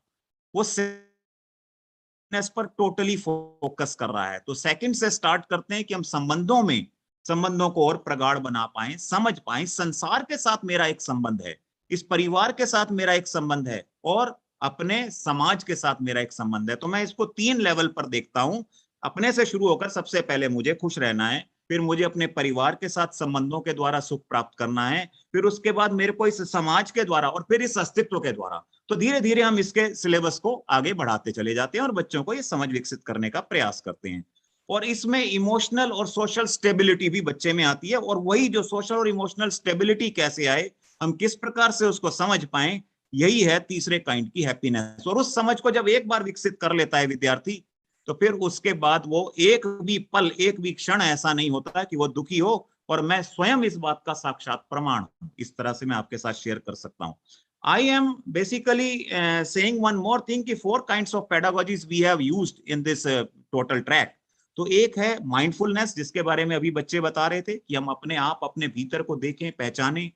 S11: वो हैप्पीनेस पर टोटली फोकस कर रहा है. तो सेकंड से स्टार्ट करते हैं कि हम संबंधों को और प्रगाढ़ बना पाए, समझ पाए. संसार के साथ मेरा एक संबंध है, इस परिवार के साथ मेरा एक संबंध है, और अपने समाज के साथ मेरा एक संबंध है. तो मैं इसको तीन लेवल पर देखता हूं. अपने से शुरू होकर सबसे पहले मुझे खुश रहना है, फिर मुझे अपने परिवार के साथ संबंधों के द्वारा सुख प्राप्त करना है, फिर उसके बाद मेरे को इस समाज के द्वारा, और फिर इस अस्तित्व के द्वारा. तो धीरे धीरे हम इसके सिलेबस को आगे बढ़ाते चले जाते हैं और बच्चों को ये समझ विकसित करने का प्रयास करते हैं. और इसमें इमोशनल और सोशल स्टेबिलिटी भी बच्चे में आती है, और वही जो सोशल और इमोशनल स्टेबिलिटी कैसे आए, हम किस प्रकार से उसको समझ पाए, यही है तीसरे काइंड की हैप्पीनेस. और उस समझ को जब एक बार विकसित कर लेता है विद्यार्थी, तो फिर उसके बाद वो एक भी पल, एक भी क्षण ऐसा नहीं होता कि वो दुखी हो. और मैं स्वयं इस बात का साक्षात प्रमाण हूं, इस तरह से मैं आपके साथ शेयर कर सकता हूं. I am basically saying one more thing कि 4 kinds of pedagogies we have used in this total track. तो एक है माइंडफुलनेस, जिसके बारे में अभी बच्चे बता रहे थे कि हम अपने आप अपने भीतर को देखें, पहचानें.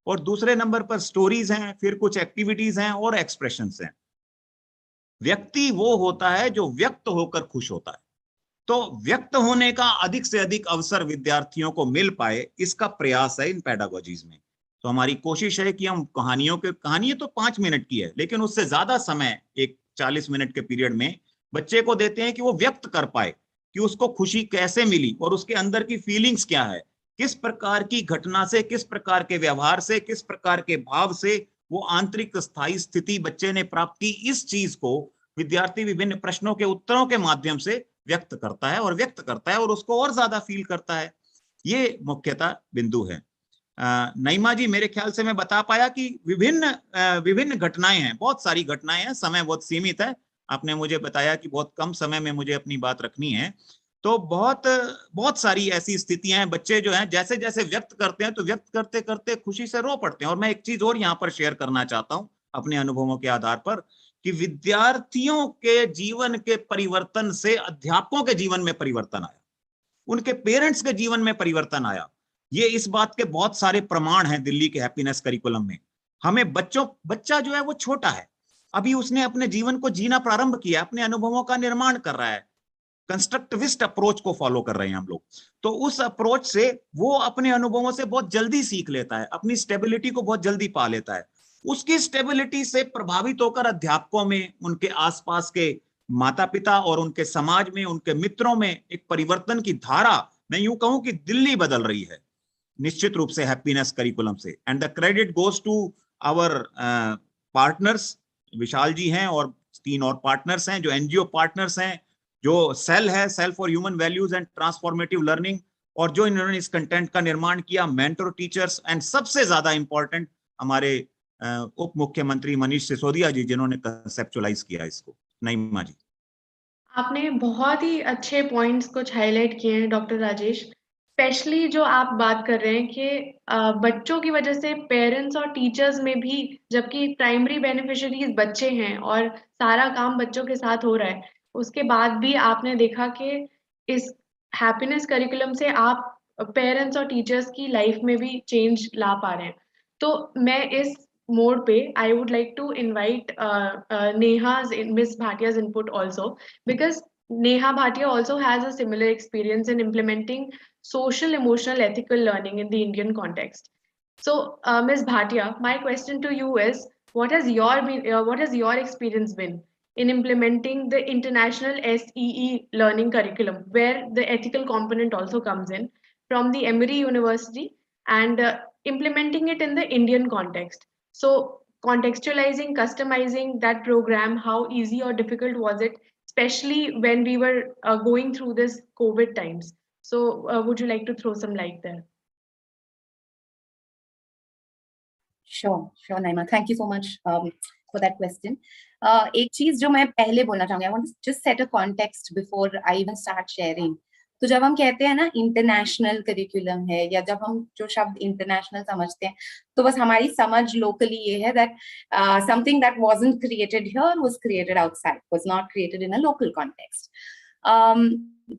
S11: और दूसरे नंबर पर स्टोरीज हैं, फिर कुछ एक्टिविटीज हैं और एक्सप्रेशंस हैं. व्यक्ति वो होता है जो व्यक्त होकर खुश होता है. तो व्यक्त होने का अधिक से अधिक अवसर विद्यार्थियों को मिल पाए, इसका प्रयास है इन पेडागोजीज में. तो हमारी कोशिश है कि हम कहानी तो 5 मिनट की है, लेकिन उससे ज्यादा समय एक 40 मिनट के पीरियड में बच्चे को देते हैं कि वो व्यक्त कर पाए कि उसको खुशी कैसे मिली और उसके अंदर की फीलिंग्स क्या है, किस प्रकार की घटना से, किस प्रकार के व्यवहार से, किस प्रकार के भाव से वो आंतरिक स्थायी स्थिति बच्चे ने प्राप्त की. इस चीज को विद्यार्थी विभिन्न प्रश्नों के उत्तरों के माध्यम से व्यक्त करता है और उसको और ज्यादा फील करता है. ये मुख्यतः बिंदु है. नईमा जी, मेरे ख्याल से मैं बता पाया कि विभिन्न घटनाएं हैं, बहुत सारी घटनाएं हैं, समय बहुत सीमित है, आपने मुझे बताया कि बहुत कम समय में मुझे अपनी बात रखनी है, तो बहुत सारी ऐसी स्थितियां हैं, बच्चे जो हैं जैसे जैसे व्यक्त करते हैं तो व्यक्त करते करते खुशी से रो पड़ते हैं। और मैं एक चीज और यहाँ पर शेयर करना चाहता हूँ अपने अनुभवों के आधार पर, कि विद्यार्थियों के जीवन के परिवर्तन से अध्यापकों के जीवन में परिवर्तन आया, उनके पेरेंट्स के जीवन में परिवर्तन आया। ये इस बात के बहुत सारे प्रमाण हैं दिल्ली के हैप्पीनेस करिकुलम में। हमें बच्चा जो है वो छोटा है, अभी उसने अपने जीवन को जीना प्रारंभ किया, अपने अनुभवों का निर्माण कर रहा है, कंस्ट्रक्टिविस्ट अप्रोच को फॉलो कर रहे हैं हम लोग। तो उस अप्रोच से वो अपने अनुभवों से बहुत जल्दी सीख लेता है, अपनी स्टेबिलिटी को बहुत जल्दी पा लेता है। उसकी स्टेबिलिटी से प्रभावित होकर अध्यापकों में, उनके आसपास के माता पिता और उनके समाज में, उनके मित्रों में एक परिवर्तन की धारा, मैं यूं कहूं कि दिल्ली बदल रही है निश्चित रूप से हैप्पीनेस करिकुलम से। And the credit goes to our partners, Vishal ji हैं और 3 और पार्टनर्स हैं जो एनजीओ पार्टनर्स हैं, जो सेल है, cell for human values and transformative learning, और जो इन्होंने इस कंटेंट का निर्माण किया, मेंटर टीचर्स, एंड सबसे ज्यादा इंपॉर्टेंट हमारे उप मुख्यमंत्री मनीष सिसोदिया जी, जिन्होंने कंसेप्चुअलाइज किया इसको। नईमा जी,
S10: आपने बहुत ही अच्छे पॉइंट्स कुछ हाईलाइट किए हैं डॉक्टर राजेश। स्पेशली जो आप बात कर रहे हैं कि बच्चों की वजह से पेरेंट्स और टीचर्स में भी, जबकि प्राइमरी बेनिफिशियरीज बच्चे हैं और सारा काम बच्चों के साथ हो रहा है, उसके बाद भी आपने देखा कि इस हैप्पीनेस करिकुलम से आप पेरेंट्स और टीचर्स की लाइफ में भी चेंज ला पा रहे हैं। तो मैं इस मोड पे I would like to invite Miss Bhatia's input also, because Neha Bhatia also has a similar experience in implementing social, emotional, ethical learning in the Indian context. So, Ms. Bhatia, my question to you is, what has your experience been in implementing the international SEE learning curriculum, where the ethical component also comes in from the Emory University, and implementing it in the Indian context? So contextualizing, customizing that program, how easy or difficult was it, especially when we were going through this COVID times? So would you like to throw some light there?
S12: Sure, Naima. Thank you so much for that question. एक चीज जो मैं पहले बोलना चाहूंगी, I want to just set a context before I even start sharing. तो जब हम कहते हैं ना इंटरनेशनल करिकुलम है, या जब हम जो शब्द इंटरनेशनल समझते हैं, तो बस हमारी समझ लोकली ये है that something that wasn't created here was created outside, was not created in a local context.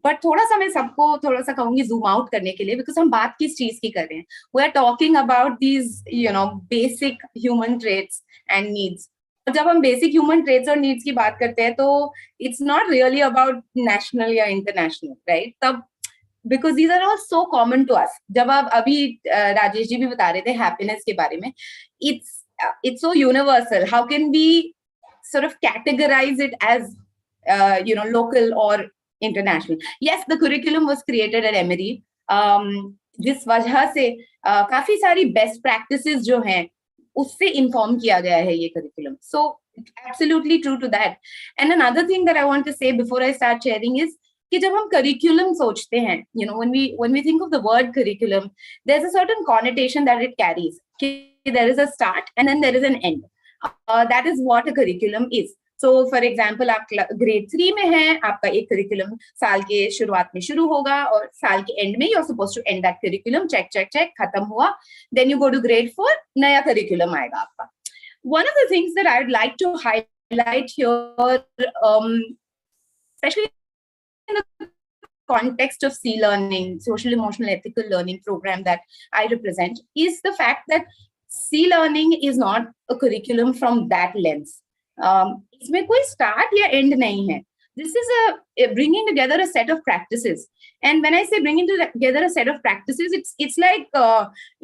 S12: But थोड़ा सा मैं सबको थोड़ा सा कहूंगी जूम आउट करने के लिए, बिकॉज हम बात किस चीज की कर रहे हैं। We are talking about these basic human traits and needs. जब हम बेसिक ह्यूमन ट्रेट्स और नीड्स की बात करते हैं तो it's not really about national या इंटरनेशनल, राइट? तब because these are all so common to us. जब आप अभी राजेश जी भी बता रहे थे हैप्पीनेस के बारे में, it's so universal, how can we sort of categorize it as local or international? Yes, the curriculum was created at Emory, जिस वजह से काफी सारी बेस्ट प्रैक्टिसेस जो हैं उससे इन्फॉर्म किया गया है ये curriculum. So absolutely true to that. And another thing that I want to say before I start sharing is कि जब हम करिकुलम सोचते हैं, you know, when we think of the word curriculum, there's a certain connotation that it carries. There is a start and then there is an end. That is what a curriculum is. So for example, आप grade 3 में हैं, आपका एक curriculum साल के शुरुआत में शुरू होगा और साल के end में you're supposed to end that curriculum, check, खत्म हुआ. Then you go to grade 4, नया curriculum आएगा आपका. One of the things that I'd like to highlight here, especially in the context of C-learning, social, emotional, ethical learning program that I represent, is the fact that C-learning is not a curriculum from that lens. इसमें कोई start या end नहीं है. This is a bringing together a set of practices. And when I say bringing together a set of practices, it's like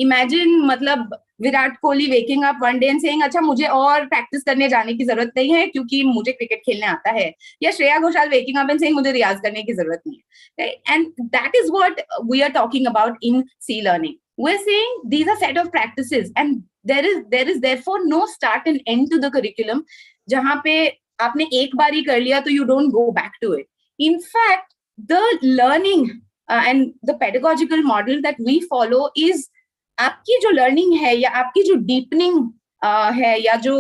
S12: imagine मतलब Virat Kohli waking up one day and saying अच्छा मुझे और practice करने जाने की जरूरत नहीं है क्योंकि मुझे क्रिकेट खेलने आता है, या Shreya Ghoshal waking up and saying मुझे रियाज करने की जरूरत नहीं है. Right? And that is what we are talking about in C-learning. We're saying these are set of practices and there is therefore no start and end to the curriculum जहाँ पे आपने एक बार ही कर लिया तो you don't go back to it. In fact, the learning and the pedagogical model that we follow is आपकी जो learning है या आपकी जो deepening है या जो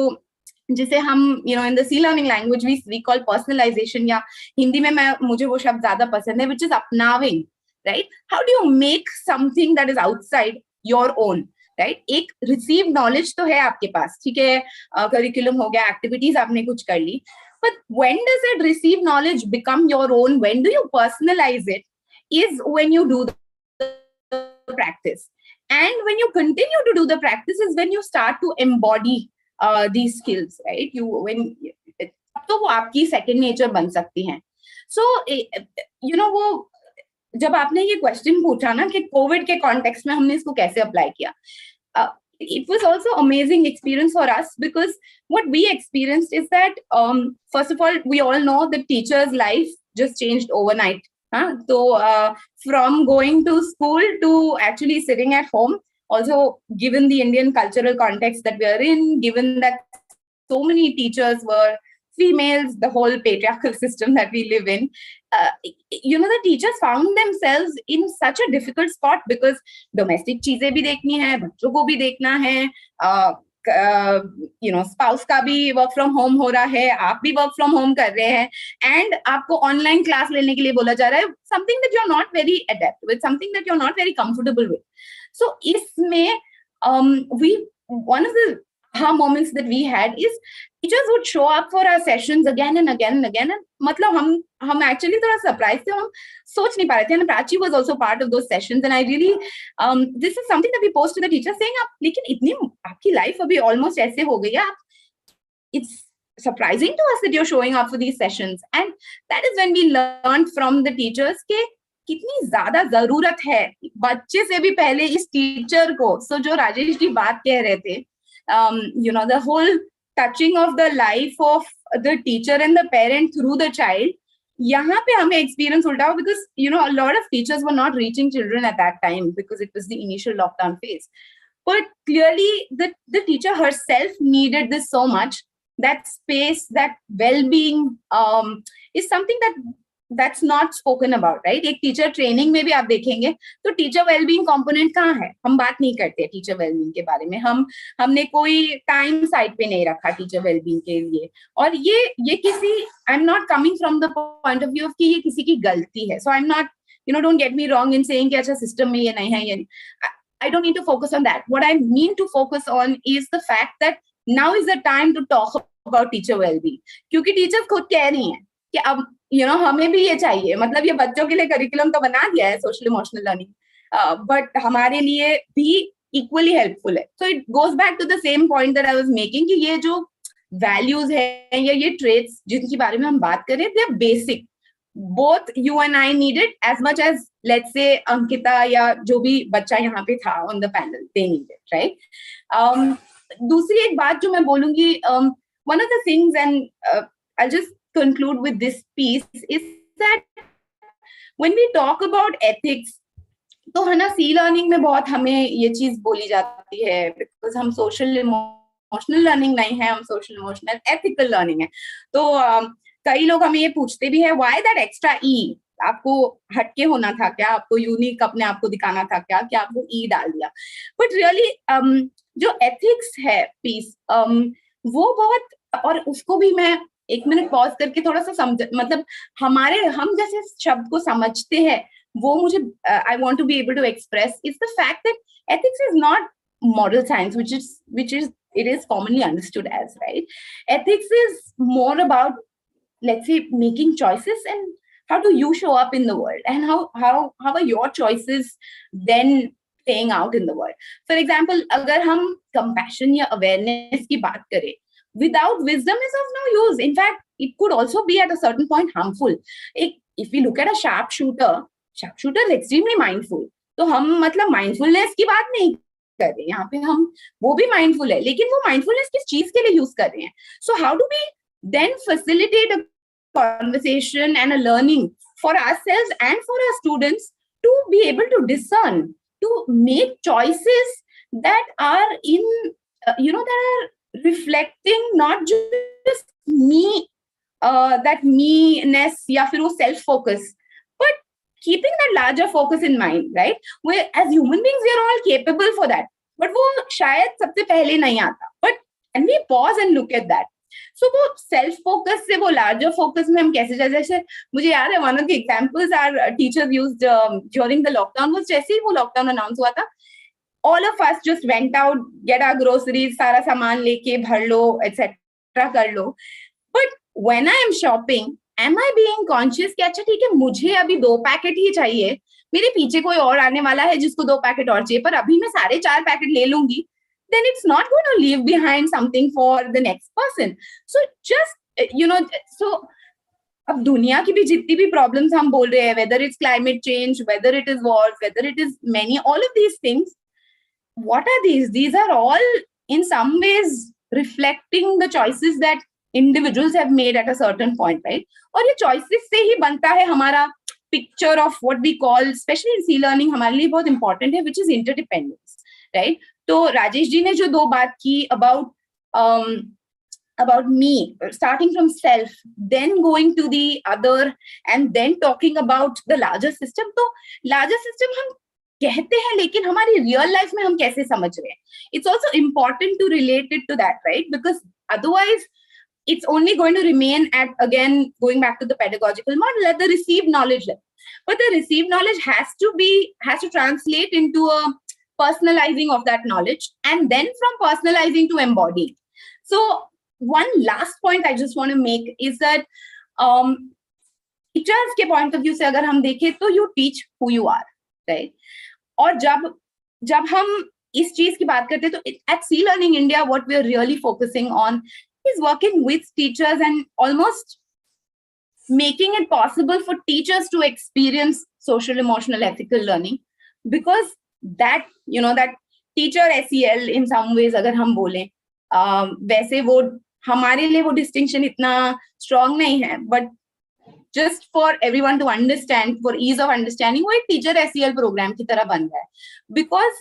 S12: जिसे हम in the C learning language we call personalization, या हिंदी में मुझे वो शब्द ज्यादा पसंद है, which is अपनाविंग, right? How do you make something that is outside your own, right? एक received knowledge तो है आपके पास, ठीक है, curriculum हो गया, activities आपने कुछ कर ली, but when does that received knowledge become your own? When do you personalize it? Is when you do the practice, and when you continue to do the practice is when you start to embody these skills, right? तो वो आपकी second nature बन सकती हैं. So वो जब आपने ये question पूछा ना कि COVID के context में हमने इसको कैसे apply किया, it was also amazing experience for us, because what we experienced is that first of all, we all know the teacher's life just changed overnight. So from going to school to actually sitting at home, also given the Indian cultural context that we are in, given that so many teachers were females, the whole patriarchal system that we live in, the teachers found themselves in such a difficult spot, because domestic चीजें भी देखनी है, बच्चों को भी देखना है, spouse का भी work from home हो रहा है, आप भी work from home कर रहे हैं, and आपको online class लेने के लिए बोला जा रहा है, something that you're not very adept with, something that you're not very comfortable with. So इसमें one of the aha moments that we had is teachers would show up for our sessions again and again and again, and मतलब हम actually थोड़ा surprised थे, हम सोच नहीं पा रहे थे, and Prachi was also part of those sessions, and I really this is something that we post to the teacher saying, आप लेकिन इतनी आपकी life अभी almost ऐसे हो गई है, it's surprising to us that you're showing up for these sessions. And that is when we learned from the teachers के कितनी ज्यादा जरूरत है बच्चे से भी पहले इस टीचर को. So जो राजेश जी बात कह रहे थे, the whole touching of the life of the teacher and the parent through the child, यहाँ पे हमें experience उल्टा हुआ, because a lot of teachers were not reaching children at that time because it was the initial lockdown phase. But clearly the teacher herself needed this so much. That space, that well-being is something that's not spoken about, right? एक teacher training में भी आप देखेंगे तो teacher wellbeing component कहाँ है? हम बात नहीं करते टीचर वेलबींग के बारे में, हमने कोई टाइम साइड पे नहीं रखा टीचर वेलबींग के लिए. और ये किसी, I am not coming from the point of view of कि ये किसी की गलती है. So I am not, don't get me wrong in saying कि अच्छा सिस्टम में ये नहीं है, ये I don't need to focus on that. What I mean to focus on is the fact that now is the time to talk about teacher well-being. क्योंकि teachers खुद कह रही हैं कि अब हमें भी ये चाहिए, मतलब ये बच्चों के लिए करिकुलम तो बना दिया है सोशल इमोशनल लर्निंग, बट हमारे लिए भी इक्वली हेल्पफुल है. So it goes back to the same point that I was making कि ये जो वैल्यूज है या ये ट्रेट्स जिनके बारे में हम बात करें, they are basic. Both you and I need it as much as, let's say, Ankita या जो भी बच्चा यहाँ पे था on the panel, they need it, right? दूसरी एक बात जो मैं बोलूँगी, one of the things, and I'll just conclude with this piece, is that when we talk about ethics, तो है ना सी लर्निंग में बहुत हमें ये चीज बोली जाती है, बिकॉज हम सोशल इमोशनल लर्निंग नहीं है, हम सोशल इमोशनल एथिकल लर्निंग है. तो कई लोग हमें ये पूछते भी है, व्हाई दैट एक्स्ट्रा ई? आपको हटके होना था क्या? आपको यूनिक अपने आप को दिखाना था क्या कि आपको ई डाल दिया? बट रियली जो एथिक्स है पीस, वो बहुत, और उसको भी मैं एक मिनट पॉज करके थोड़ा सा मतलब हम जैसे शब्द को समझते हैं, वो मुझे I want to be able to express is the fact that ethics is not moral science, which is it is commonly understood as, right? Ethics is more about, let's say, making choices and how do you show up in the world, and how are your choices then playing out in the world. For example, agar hum compassion ya awareness ki baat kare, without wisdom is of no use. In fact, it could also be at a certain point harmful. If we look at a sharpshooter is extremely mindful. तो हम मतलब mindfulness की बात नहीं कर रहे हैं यहाँ पे, हम वो भी mindful है, लेकिन वो mindfulness किस चीज के लिए यूज कर रहे हैं? So how do we then facilitate a conversation and a learning for ourselves and for our students to be able to discern, to make choices that are in, that are reflecting not just me, that me-ness या फिर वो self-focus, but keeping that larger focus in mind, right? Where as human beings we are all capable for that, but वो शायद सबसे पहले नहीं आता. But and we pause and look at that. सो वो सेल्फ फोकस से वो लार्जर फोकस में हम कैसे जाए. जैसे मुझे याद है one of the examples our teachers used during the lockdown was जैसे ही वो लॉकडाउन अनाउंस हुआ था, all of us just went out, get our groceries, सारा सामान लेके भर लो, etc. कर लो. But when I am shopping, am I being conscious कि अच्छा ठीक है मुझे अभी 2 पैकेट ही चाहिए, मेरे पीछे कोई और आने वाला है जिसको 2 पैकेट और चाहिए, पर अभी मैं सारे 4 पैकेट ले लूंगी, then it's not going to leave behind something for the next person. So just so अब दुनिया की भी जितनी भी प्रॉब्लम्स हम बोल रहे हैं, whether it's climate change, whether it is wars, whether it is many, all of these things, what are these? These are all in some ways reflecting the choices that individuals have made at a certain point, right? और ये choices से ही बनता है हमारा picture of what we call, especially in C-learning, हमारे लिए बहुत important है, which is interdependence, right? तो राजेश जी ने जो 2 बात की about me, starting from self, then going to the other, and then talking about the larger system. तो larger system हम कहते हैं, लेकिन हमारी रियल लाइफ में हम कैसे समझ रहे हैं? It's also important to relate it to that, right? Because otherwise, it's only going to remain at, again, going back to the pedagogical model, at the received knowledge level. But the received knowledge has to translate into a personalizing of that knowledge, and then from personalizing to embodying. So one last point I just want to make is that teachers के point of view से अगर हम देखें तो you teach who you are, right? और जब हम इस चीज की बात करते हैं तो at C-Learning India, what we are really focusing on is working with teachers and almost making it possible for teachers to experience social, emotional, ethical learning, because that teacher SEL in some ways अगर हम बोलें, वैसे वो हमारे लिए वो distinction इतना strong नहीं है, but just for everyone to understand, for ease of understanding, वो एक teacher SEL program की तरह बन रहा है, because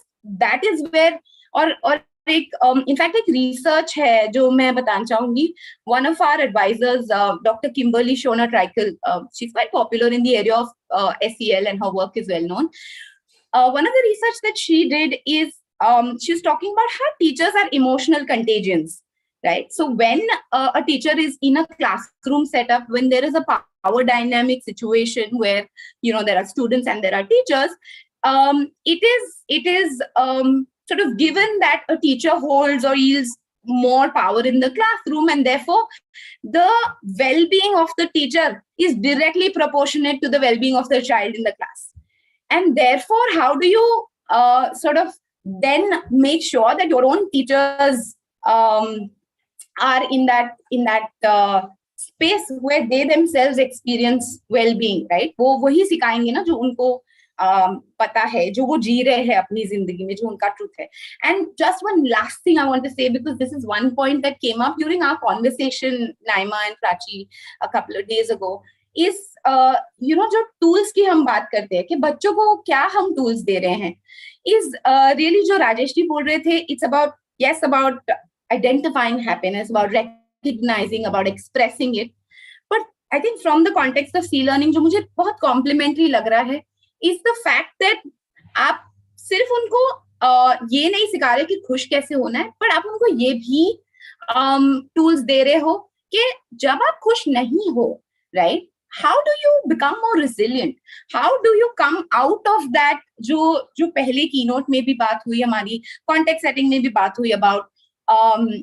S12: that is where और एक in fact एक research है जो मैं बताना चाहूंगी. One of our advisors, Dr. Kimberly Shona Trikel, she's quite popular in the area of SEL and her work is well known. One of the research that she did is she's talking about how teachers are emotional contagions, right? So when a teacher is in a classroom setup, when there is a power dynamic situation where there are students and there are teachers, it is sort of given that a teacher holds or yields more power in the classroom, and therefore the well-being of the teacher is directly proportionate to the well-being of the child in the class. And therefore, how do you sort of then make sure that your own teachers are in that space where they themselves experience well-being, right? वो वही सिखाएंगे ना जो उनको पता है, जो वो जी रहे हैं अपनी जिंदगी में, जो उनका truth है. And just one last thing I want to say, because this is one point that came up during our conversation, Naima and Prachi, a couple of days ago, is जो tools की हम बात करते हैं कि बच्चों को क्या हम tools दे रहे हैं, is really जो राजेश जी बोल रहे थे, it's about identifying happiness, about recognizing, about expressing it. But I think from the context of C-Learning, जो मुझे बहुत complimentary लग रहा है, is the fact that आप सिर्फ उनको ये नहीं सिखा रहे कि खुश कैसे होना है, पर आप उनको ये भी tools दे रहे हो कि जब आप खुश नहीं हो, right? How do you become more resilient? How do you come out of that? जो पहले keynote में भी बात हुई, हमारी context setting में भी बात हुई about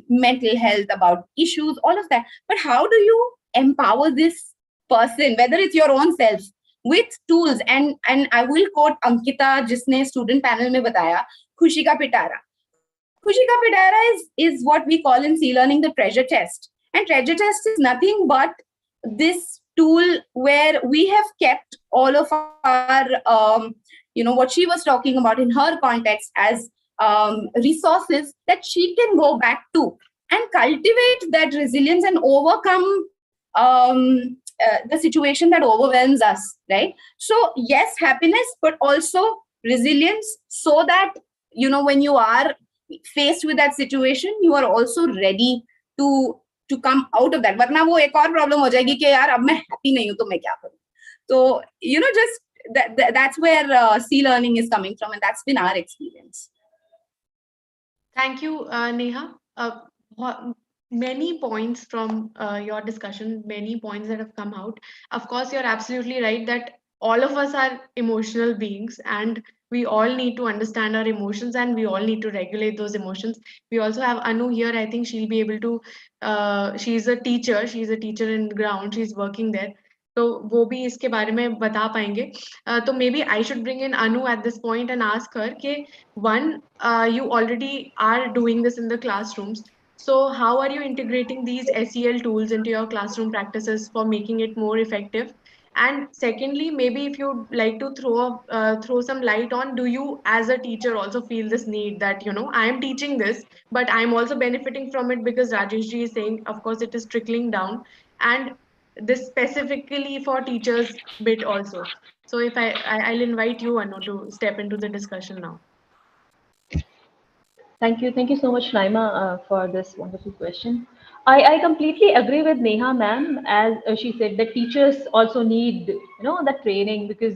S12: mental health, about issues, all of that. But how do you empower this person, whether it's your own self, with tools? And I will quote Ankita, जिसने student panel में बताया, खुशी का पिटारा. खुशी का पिटारा is what we call in C-Learning the treasure chest. And treasure chest is nothing but this tool where we have kept all of our, what she was talking about in her context as resources that she can go back to and cultivate that resilience and overcome the situation that overwhelms us, right? So yes, happiness, but also resilience, so that, when you are faced with that situation, you are also ready to come out of that. वरना वो एक और problem हो जाएगी कि यार अब मैं हैप्पी नहीं हूं तो मैं क्या करूं. तो just that's where C-Learning is coming from, and that's been our experience.
S10: Thank you, Neha. many points from your discussion, many points that have come out. Of course, you're absolutely right that all of us are emotional beings and we all need to understand our emotions and we all need to regulate those emotions. We also have Anu here. I think she'll be able to, she's a teacher in ground, she's working there. तो वो भी इसके बारे में बता पाएंगे. तो maybe I should bring in Anu at this point and ask her कि one, you already are doing this in the classrooms. So how are you integrating these SEL tools into your classroom practices for making it more effective? And secondly, maybe if you'd like to throw some light on, do you as a teacher also feel this need that, you know, I am teaching this, but I'm also benefiting from it because Rajesh ji is saying, of course, it is trickling down. And this specifically for teachers bit also. So if I'll invite you, Anu, to step into the discussion now.
S13: Thank you so much, Naima, for this wonderful question. I completely agree with Neha, ma'am, as she said that teachers also need, you know, the training because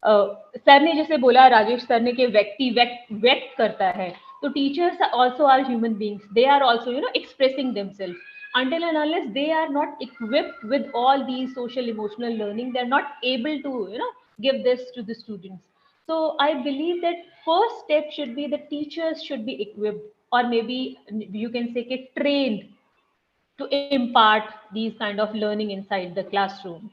S13: sir ने जैसे बोला Rajesh sir ने कि व्यक्ति व्यक्त करता है तो teachers also are human beings. They are also, you know, expressing themselves. Until and unless they are not equipped with all these social emotional learning, they're not able to, you know, give this to the students. So I believe that first step should be the teachers should be equipped, or maybe you can say get trained to impart these kind of learning inside the classroom.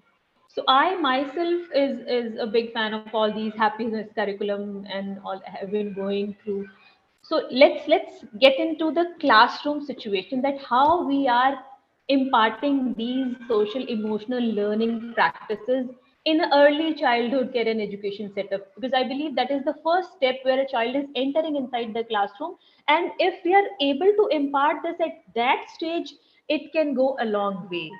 S13: So I myself is a big fan of all these happiness curriculum and all have been going through. So let's get into the classroom situation, that how we are imparting these social emotional learning practices in early childhood care and education setup, because I believe that is the first step where a child is entering inside the classroom, and if we are able to impart this at that stage, it can go a long way.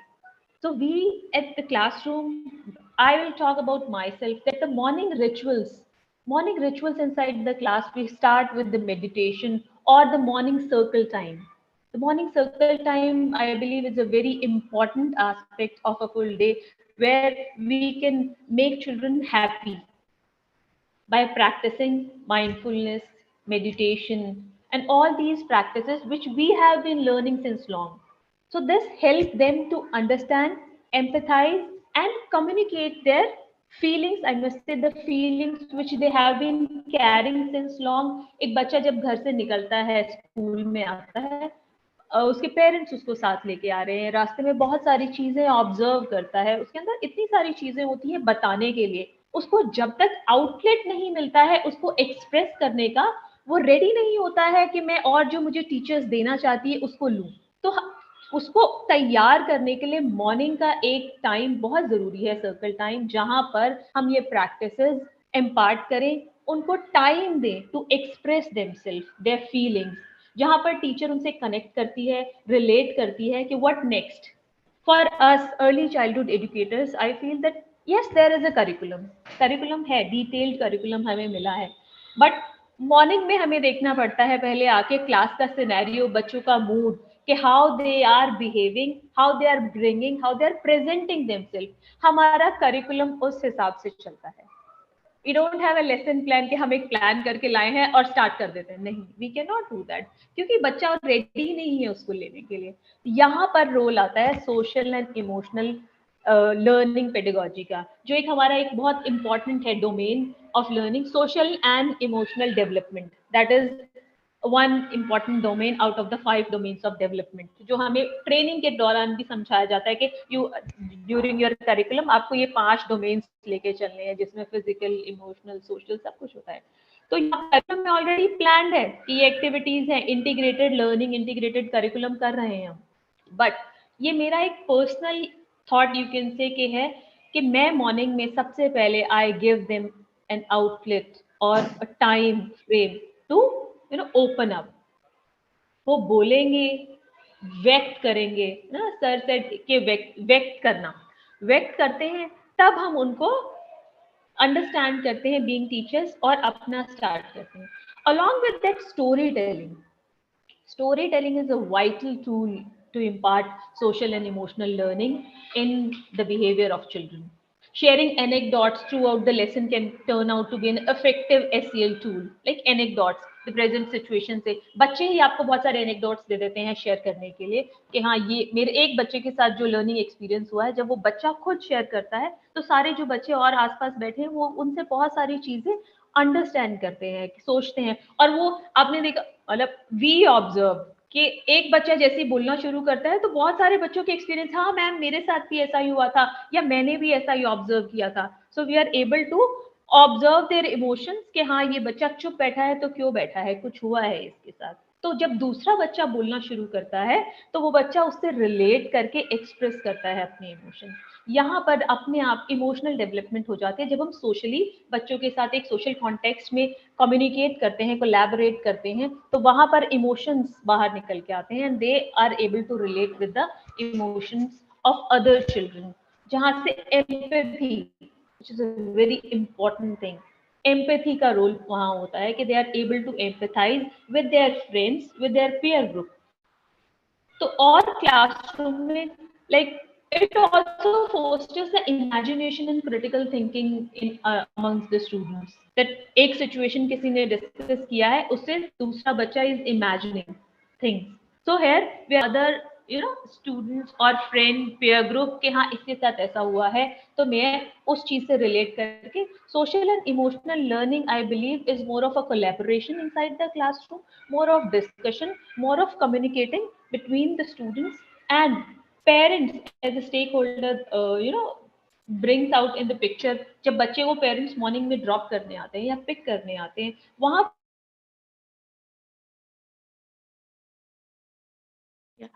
S13: So we at the classroom, I will talk about myself that the morning rituals inside the class, we start with the meditation or the morning circle time. The morning circle time, I believe, is a very important aspect of a full day where we can make children happy by practicing mindfulness, meditation, and all these practices which we have been learning since long. So this helps them to understand, empathize, and communicate their feelings. I must say the feelings which they have been carrying since long. एक बच्चा जब घर से निकलता है, school में आता है, उसके पेरेंट्स उसको साथ लेके आ रहे हैं, रास्ते में बहुत सारी चीजें ऑब्जर्व करता है, उसके अंदर इतनी सारी चीजें होती हैं बताने के लिए, उसको जब तक आउटलेट नहीं मिलता है उसको एक्सप्रेस करने का, वो रेडी नहीं होता है कि मैं और जो मुझे टीचर्स देना चाहती है उसको लूं. तो उसको तैयार करने के लिए मॉर्निंग का एक टाइम बहुत जरूरी है, सर्कल टाइम, जहां पर हम ये प्रैक्टिसेस इम्पार्ट करें, उनको टाइम दें to express themself, their feelings, जहां पर टीचर उनसे कनेक्ट करती है, रिलेट करती है कि what next. For us early childhood educators, I feel that yes there is a curriculum है, डिटेल्ड करिकुलम हमें मिला है, बट मॉर्निंग में हमें देखना पड़ता है पहले आके क्लास का सिनेरियो, बच्चों का मूड, कि how they are behaving, how they are bringing, how they are presenting themself. हमारा करिकुलम उस हिसाब से चलता है. We don't have a lesson plan कि हम एक प्लान करके लाए हैं और स्टार्ट कर देते हैं, नहीं, we cannot do that, क्योंकि बच्चा रेडी नहीं है उसको लेने के लिए. यहाँ पर रोल आता है social and emotional learning pedagogy का, जो एक हमारा एक बहुत इंपॉर्टेंट है domain of learning, social and emotional development. That is one important domain out of the 5 domains of development, जो हमें ट्रेनिंग के दौरान भी समझाया जाता है कि यू ड्यूरिंग योर करिकुलम आपको ये 5 डोमेन्स लेके चलने हैं, जिसमें फिजिकल, इमोशनल, सोशल सब कुछ होता है. तो यहाँ करिकुलम में ऑलरेडी प्लान्ड है कि ये एक्टिविटीज हैं, इंटीग्रेटेड लर्निंग, इंटीग्रेटेड करिकुलम कर रहे हैं हम. बट ये मेरा एक personal thought you can say कि है कि मैं मॉर्निंग में सबसे पहले I give them an outlet और a time frame to open up. वो बोलेंगे, व्यक्त करेंगे ना, सर सेड के व्यक्त करते हैं, तब हम उनको अंडरस्टैंड करते हैं बीइंग टीचर्स और अपना स्टार्ट करते हैं. Along with that story telling is a vital tool to impart social and emotional learning in the behavior of children. Sharing anecdotes throughout the lesson can turn out to be an effective SEL tool, like anecdotes, the present situation से बच्चे ही आपको बहुत सारे anecdotes दे देते हैं share करने के लिए कि हाँ ये मेरे एक बच्चे के साथ जो लर्निंग एक्सपीरियंस हुआ है, जब वो बच्चा खुद शेयर करता है तो सारे जो बच्चे और आसपास बैठे हैं वो उनसे बहुत सारी चीजें अंडरस्टैंड करते हैं, सोचते हैं। और वो आपने देखा, मतलब वी ऑब्जर्व कि एक बच्चा जैसे ही बोलना शुरू करता है तो बहुत सारे बच्चों के एक्सपीरियंस, हाँ मैम मेरे साथ भी ऐसा ही हुआ था या मैंने भी ऐसा ही ऑब्जर्व किया था। So we are able to observe their emotions कि हाँ ये बच्चा चुप बैठा है तो क्यों बैठा है, कुछ हुआ है इसके साथ। तो जब दूसरा बच्चा बोलना शुरू करता है तो वो बच्चा उससे रिलेट करके एक्सप्रेस करता है अपने इमोशंस। यहाँ पर अपने आप इमोशनल डेवलपमेंट हो जाती है जब हम सोशली बच्चों के साथ एक सोशल कॉन्टेक्स्ट में कम्युनिकेट करते हैं, कोलैबोरेट करते हैं, तो वहां पर इमोशंस बाहर निकल के आते हैं and they are able to relate with the emotions of other children. जहां से empathy, which is a very important thing, empathy का रोल वहां होता है कि they are able to empathise with their friends, with their peer group. तो और classroom में like it also fosters the imagination and critical thinking in amongst the students, that एक situation किसी ने discuss किया है उससे दूसरा बच्चा is imagining things. So here we other students और friend peer group के हाँ इसके साथ ऐसा हुआ है तो मैं उस चीज से relate करके social and emotional learning I believe is more of a collaboration inside the classroom, more of discussion, more of communicating between the students and parents as a stakeholder brings out in the picture। जब बच्चे को parents morning में drop करने आते हैं या pick करने आते हैं वहां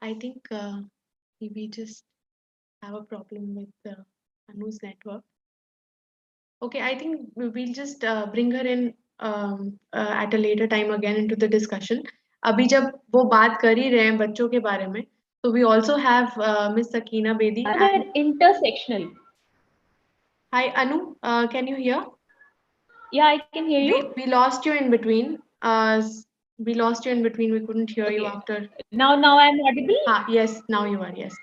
S10: I think we just have a problem with Anu's network. Okay, I think we'll just bring her in at a later time again into the discussion. अभी जब वो बात कर ही रहे हैं बच्चों के बारे में, so we also have Miss Sakina Bedi.
S13: intersectional.
S10: Hi Anu, can you hear?
S13: Yeah, I can hear you.
S10: We lost you in between. We lost you in between. We couldn't hear you after.
S13: Now I'm audible?
S10: Yes, now you are, yes.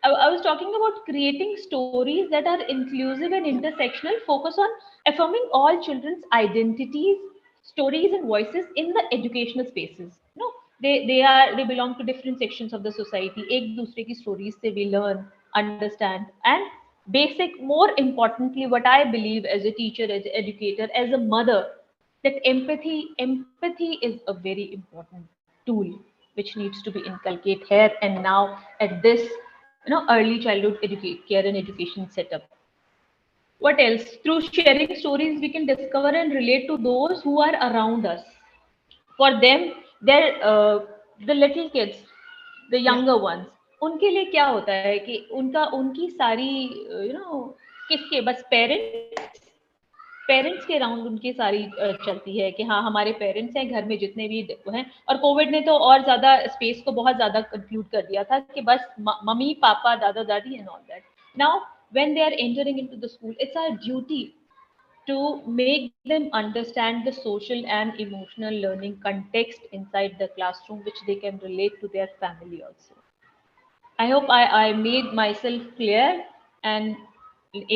S13: I was talking about creating stories that are inclusive and intersectional, focus on affirming all children's identities, stories and voices in the educational spaces. No, they belong to different sections of the society. एक दूसरे की stories से we learn, understand, and basic, more importantly, what I believe as a teacher, as an educator, as a mother, that empathy is a very important tool which needs to be inculcated here and now at this early childhood care and education setup. What else? Through sharing stories we can discover and relate to those who are around us. For them, the little kids, the younger ones, उनके लिए क्या होता है कि उनकी सारी किसके बस पेरेंट्स के अराउंड उनकी सारी चलती है कि हाँ हमारे पेरेंट्स हैं घर में जितने भी हैं। और कोविड ने तो और ज्यादा स्पेस को बहुत ज्यादा कंक्लूड कर दिया था कि बस mummy papa dada dadi and all that. Now when they are entering into the school, it's our duty to make them understand the social and emotional learning context inside the classroom, which they can relate to their family also. I hope I made myself clear and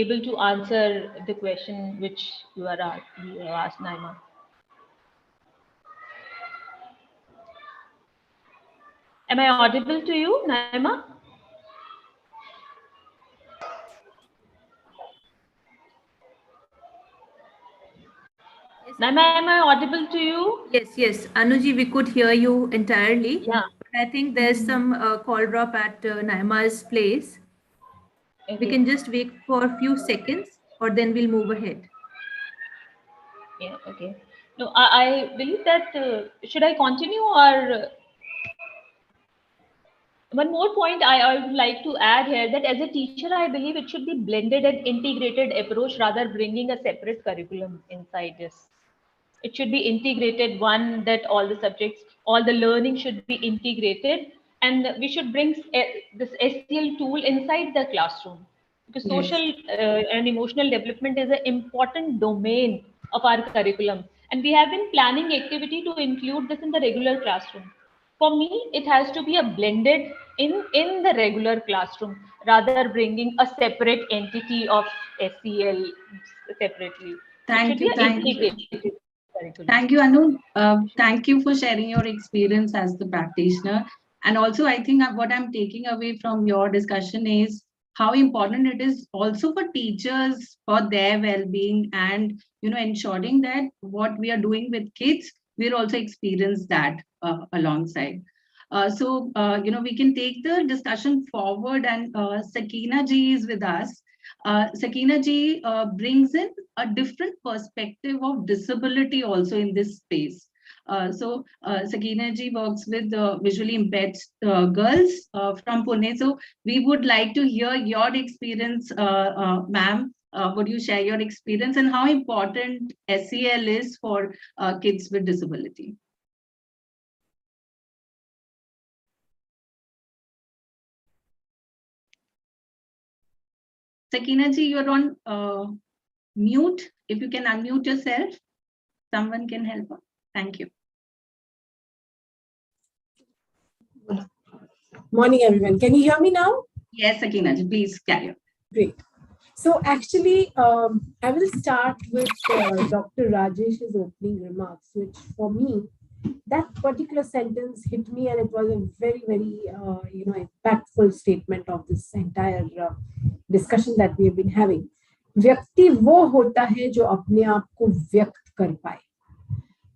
S13: able to answer the question which you have asked, Naima. Am I audible to you, Naima? Naima, am I audible to you?
S2: Yes, Anuji, we could hear you entirely.
S13: Yeah.
S2: But I think there's some call drop at Naima's place.
S13: Okay.
S2: We can just wait for a few seconds or then we'll move ahead.
S13: Yeah, okay. No, I believe that, should I continue or... One more point I would like to add here, that as a teacher, I believe it should be blended and integrated approach rather bringing a separate curriculum inside this. It should be integrated, one, that all the subjects, all the learning should be integrated, and we should bring this SEL tool inside the classroom. Because social and emotional development is an important domain of our curriculum. And we have been planning activity to include this in the regular classroom. for me, it has to be a blended in the regular classroom, rather bringing a separate entity of SEL separately. It should
S1: Thank
S13: be
S1: you.
S13: an integrated curriculum.
S1: Thank you, Anu. Thank you for sharing your experience as the practitioner. And also, I think what I'm taking away from your discussion is how important it is also for teachers, for their well-being, and ensuring that what we are doing with kids, we'll also experience that alongside. We can take the discussion forward, and Sakina ji is with us. Sakina ji brings in a different perspective of disability also in this space. Sakina ji works with visually impaired girls from Pune. So we would like to hear your experience, ma'am. Would you share your experience and how important SEL is for kids with disability? Sakina ji, you're on mute. If you can unmute yourself, someone can help us. Thank you.
S14: Morning, everyone. Can you hear me now?
S1: Yes, Sakina ji, please carry on.
S14: Great. So actually, I will start with Dr. Rajesh's opening remarks, which for me, that particular sentence hit me, and it was a very, very, impactful statement of this entire discussion that we have been having. व्यक्ति वो होता है जो अपने आप को व्यक्त कर पाए,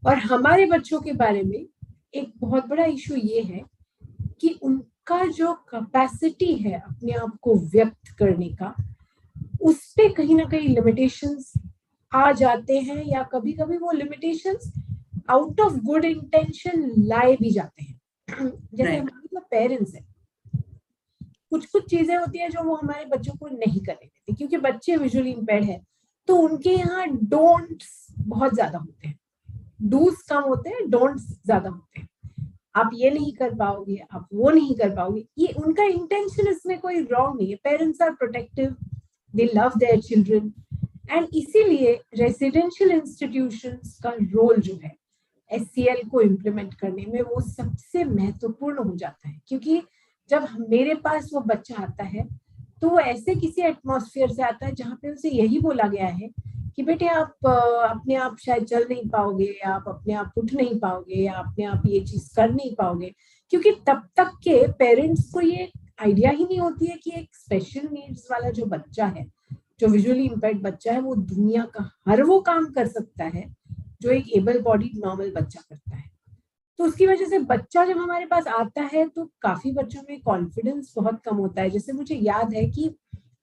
S14: और हमारे बच्चों के बारे में एक बहुत बड़ा इशू ये है कि उनका जो कैपेसिटी है अपने आप को व्यक्त करने का, उस पे कहीं ना कहीं लिमिटेशंस आ जाते हैं, या कभी कभी वो limitations out of good intention लाए भी जाते हैं। जैसे हमारे जो पेरेंट्स हैं, कुछ कुछ चीजें होती है जो वो हमारे बच्चों को नहीं करने देते, क्योंकि बच्चे विजुअली इम्पेयर्ड है, तो उनके यहाँ डोंट्स बहुत ज्यादा होते हैं, डूज कम होते हैं, डोंट्स ज्यादा होते हैं। आप ये नहीं कर पाओगे, आप वो नहीं कर पाओगे, ये उनका इंटेंशन, इसमें कोई रॉन्ग नहीं है। Parents are protective, they love their children, and इसीलिए रेसिडेंशियल इंस्टीट्यूशंस का रोल जो है SEL को इम्प्लीमेंट करने में, वो सबसे महत्वपूर्ण हो जाता है। क्योंकि जब मेरे पास वो बच्चा आता है, तो वो ऐसे किसी एटमॉस्फेयर से आता है जहाँ पे उसे यही बोला गया है कि बेटे आप अपने आप शायद चल नहीं पाओगे, या आप अपने आप उठ नहीं पाओगे, या अपने आप ये चीज कर नहीं पाओगे, क्योंकि तब तक के पेरेंट्स को ये आइडिया ही नहीं होती है कि एक स्पेशल नीड्स वाला जो बच्चा है, जो विजुअली इम्पेयर्ड बच्चा है, वो दुनिया का हर वो काम कर सकता है जो एक एबल बॉडीड नॉर्मल बच्चा करता है। तो उसकी वजह से बच्चा जब हमारे पास आता है, तो काफी बच्चों में कॉन्फिडेंस बहुत कम होता है। जैसे मुझे याद है कि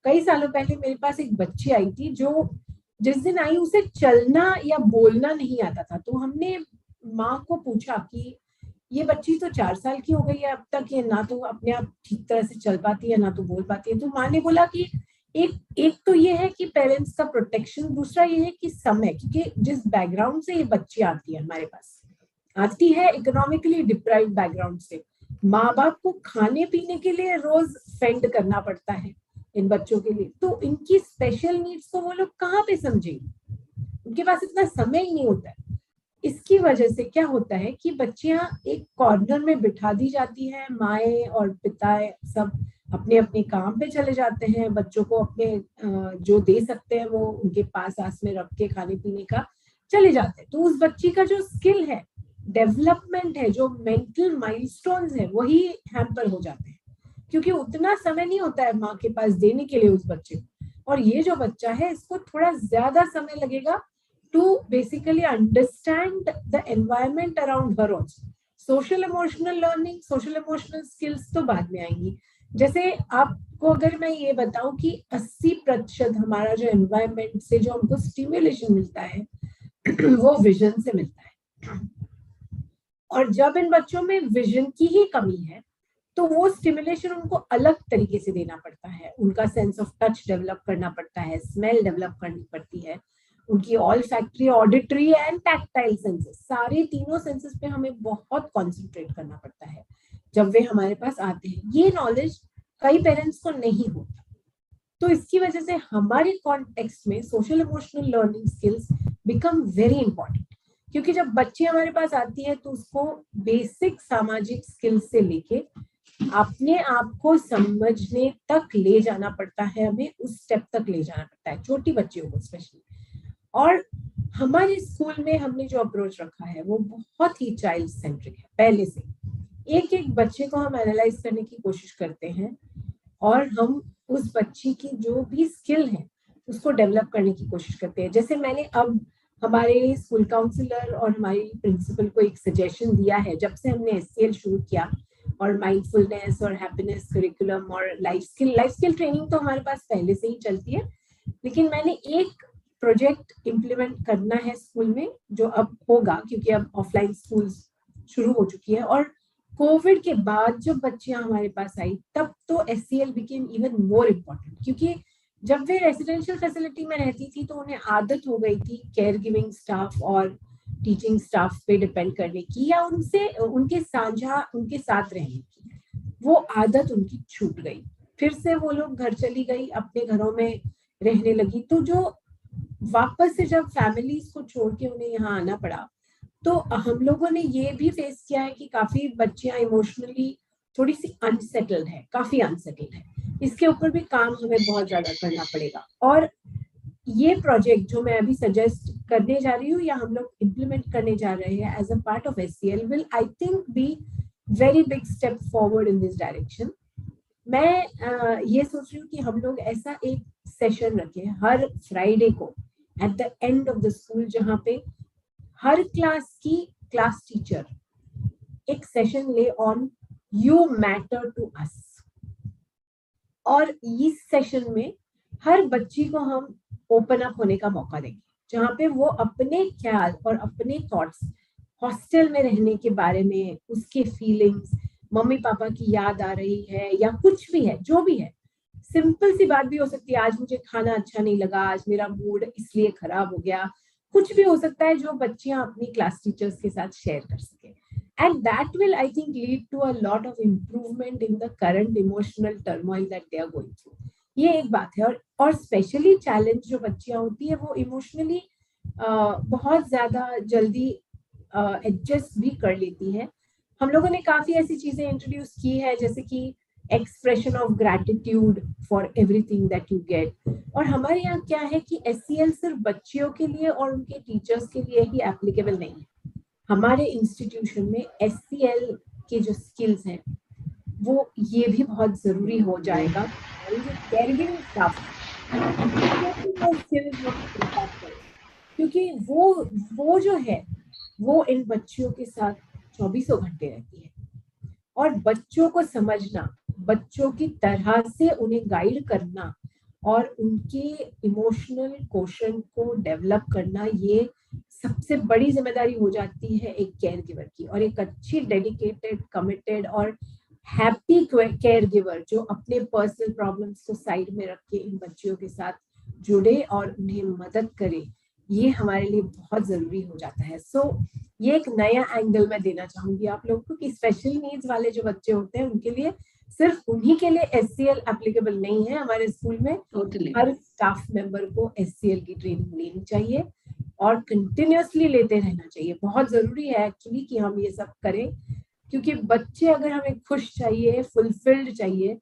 S14: कई सालों पहले मेरे पास एक बच्ची आई थी, जो जिस दिन आई उसे चलना या बोलना नहीं आता था। तो हमने माँ को पूछा कि ये बच्ची तो 4 साल की हो गई है अब तक, ये ना तो अपने आप ठीक तरह से चल पाती है, ना तो बोल पाती है। तो माँ ने बोला कि एक तो ये है कि पेरेंट्स का प्रोटेक्शन, दूसरा ये है कि समय, क्योंकि जिस बैकग्राउंड से ये बच्ची आती है हमारे पास, आती है इकोनॉमिकली डिप्राइव्ड बैकग्राउंड से, माँ बाप को खाने पीने के लिए रोज फेंड करना पड़ता है इन बच्चों के लिए। तो इनकी स्पेशल नीड्स को वो लोग कहाँ पे समझेंगे, उनके पास इतना समय ही नहीं होता है। इसकी वजह से क्या होता है कि बच्चियां एक कॉर्नर में बिठा दी जाती हैं, माएँ और पिता सब अपने अपने काम पे चले जाते हैं, बच्चों को अपने जो दे सकते हैं वो उनके पास आस में रख के खाने पीने का चले जाते हैं। तो उस बच्ची का जो स्किल है, डेवलपमेंट है, जो मेंटल माइलस्टोन्स है, वही हैम्पर हो जाते हैं, क्योंकि उतना समय नहीं होता है माँ के पास देने के लिए उस बच्चे को। और ये जो बच्चा है, इसको थोड़ा ज्यादा समय लगेगा to basically understand the environment around her also. Social emotional learning, social emotional skills तो बाद में आएंगी। जैसे आपको अगर मैं ये बताऊं कि 80% हमारा जो एनवायरमेंट से जो हमको स्टिमुलेशन मिलता है वो विजन से मिलता है, और जब इन बच्चों में विजन की ही कमी है, तो वो स्टिमुलेशन उनको अलग तरीके से देना पड़ता है। उनका सेंस ऑफ टच डेवलप करना पड़ता है, स्मेल डेवलप करनी पड़ती है, उनकी olfactory, auditory and tactile senses, सारे तीनों सेंसेस पे हमें बहुत कॉन्सेंट्रेट करना पड़ता है जब वे हमारे पास आते हैं। ये नॉलेज कई पेरेंट्स को नहीं होता, तो इसकी वजह से हमारे कॉन्टेक्स्ट में social emotional learning skills become very important. क्योंकि जब बच्चे हमारे पास आती है तो उसको बेसिक सामाजिक स्किल्स से लेके अपने आप को समझने तक ले जाना पड़ता है, हमें उस स्टेप तक ले जाना पड़ता है, छोटी बच्चियों को स्पेशली। और हमारे स्कूल में हमने जो अप्रोच रखा है वो बहुत ही चाइल्ड सेंट्रिक है। पहले से एक एक बच्चे को हम एनालाइज करने की कोशिश करते हैं और हम उस बच्ची की जो भी स्किल है उसको डेवलप करने की कोशिश करते हैं। जैसे मैंने अब हमारे स्कूल काउंसलर और हमारी प्रिंसिपल को एक सजेशन दिया है, जब से हमने SCL शुरू किया और माइंडफुलनेस और हैप्पीनेस करिकुलम और लाइफ स्किल ट्रेनिंग तो हमारे पास पहले से ही चलती है, लेकिन मैंने एक प्रोजेक्ट इम्प्लीमेंट करना है स्कूल में जो अब होगा, क्योंकि अब ऑफलाइन स्कूल शुरू हो चुकी है। और कोविड के बाद जब बच्चियां हमारे पास आई तब तो SCL became even more important, क्योंकि जब वे रेजिडेंशियल फैसिलिटी में रहती थी तो उन्हें आदत हो गई थी केयर गिविंग स्टाफ और टीचिंग स्टाफ पे डिपेंड करने की या उनसे उनके साथ रहने की। वो आदत उनकी छूट गई, फिर से वो लोग घर चली गई, अपने घरों में रहने लगी। तो जो वापस से जब फैमिलीज को छोड़ के उन्हें यहाँ आना पड़ा तो हम लोगों ने ये भी फेस किया है कि काफी बच्चियां इमोशनली थोड़ी सी अनसेटल्ड है, काफी अनसेटल्ड है। इसके ऊपर भी काम हमें बहुत ज्यादा करना पड़ेगा। और ये प्रोजेक्ट जो मैं अभी सजेस्ट करने जा रही हूँ या हम लोग इम्प्लीमेंट करने जा रहे हैं as a part of SCL will I think be very big step forward in this direction. मैं ये सोच रही हूँ कि हम लोग ऐसा एक सेशन रखें हर फ्राइडे को at the end of the school, जहाँ पे हर क्लास की क्लास टीचर एक सेशन ले on you matter to us. और इस सेशन में हर बच्ची को हम ओपन अप होने का मौका देंगे, जहाँ पे वो अपने ख्याल और अपने थॉट्स हॉस्टल में रहने के बारे में, उसके फीलिंग्स, मम्मी पापा की याद आ रही है या कुछ भी है, जो भी है, सिंपल सी बात भी हो सकती है, आज मुझे खाना अच्छा नहीं लगा, आज मेरा मूड इसलिए खराब हो गया, कुछ भी हो सकता है जो बच्चियां अपनी क्लास टीचर्स के साथ शेयर कर सके। And that will, I think, lead to a lot of improvement in the current emotional turmoil that they are going through. ये एक बात है। और स्पेशली चैलेंज जो बच्चियां होती है वो इमोशनली बहुत ज्यादा जल्दी एडजस्ट भी कर लेती है। हम लोगों ने काफी ऐसी चीजें इंट्रोड्यूस की है, जैसे कि expression of gratitude for everything that you get. और हमारे यहाँ क्या है कि SCL सिर्फ बच्चियों के लिए और उनके टीचर्स के लिए ही एप्लीकेबल नहीं है। हमारे इंस्टीट्यूशन में SCL के जो स्किल्स हैं वो ये भी बहुत जरूरी हो जाएगा। और जो केयरगिविंग स्टाफ क्योंकि वो जो है वो इन बच्चियों के साथ 24 घंटे रहती है, और बच्चों को समझना, बच्चों की तरह से उन्हें गाइड करना और उनके इमोशनल क्वोशंट को डेवलप करना, ये सबसे बड़ी जिम्मेदारी हो जाती है एक केयर गिवर की। और एक अच्छी डेडिकेटेड, कमिटेड और हैप्पी केयर गिवर जो अपने पर्सनल प्रॉब्लम्स को साइड में रख के इन बच्चियों के साथ जुड़े और उन्हें मदद करे, ये हमारे लिए बहुत जरूरी हो जाता है। सो ये एक नया एंगल मैं देना चाहूंगी आप लोगों को कि स्पेशल नीड्स वाले जो बच्चे होते हैं उनके लिए, सिर्फ उन्हीं के लिए SCL एप्लीकेबल नहीं है। हमारे स्कूल में हर स्टाफ मेंबर को SCL की ट्रेनिंग लेनी चाहिए और कंटिन्यूअसली लेते रहना चाहिए। बहुत जरूरी है एक्चुअली कि हम ये सब करें, क्योंकि बच्चे अगर हमें खुश चाहिए, फुलफिल्ड चाहिए,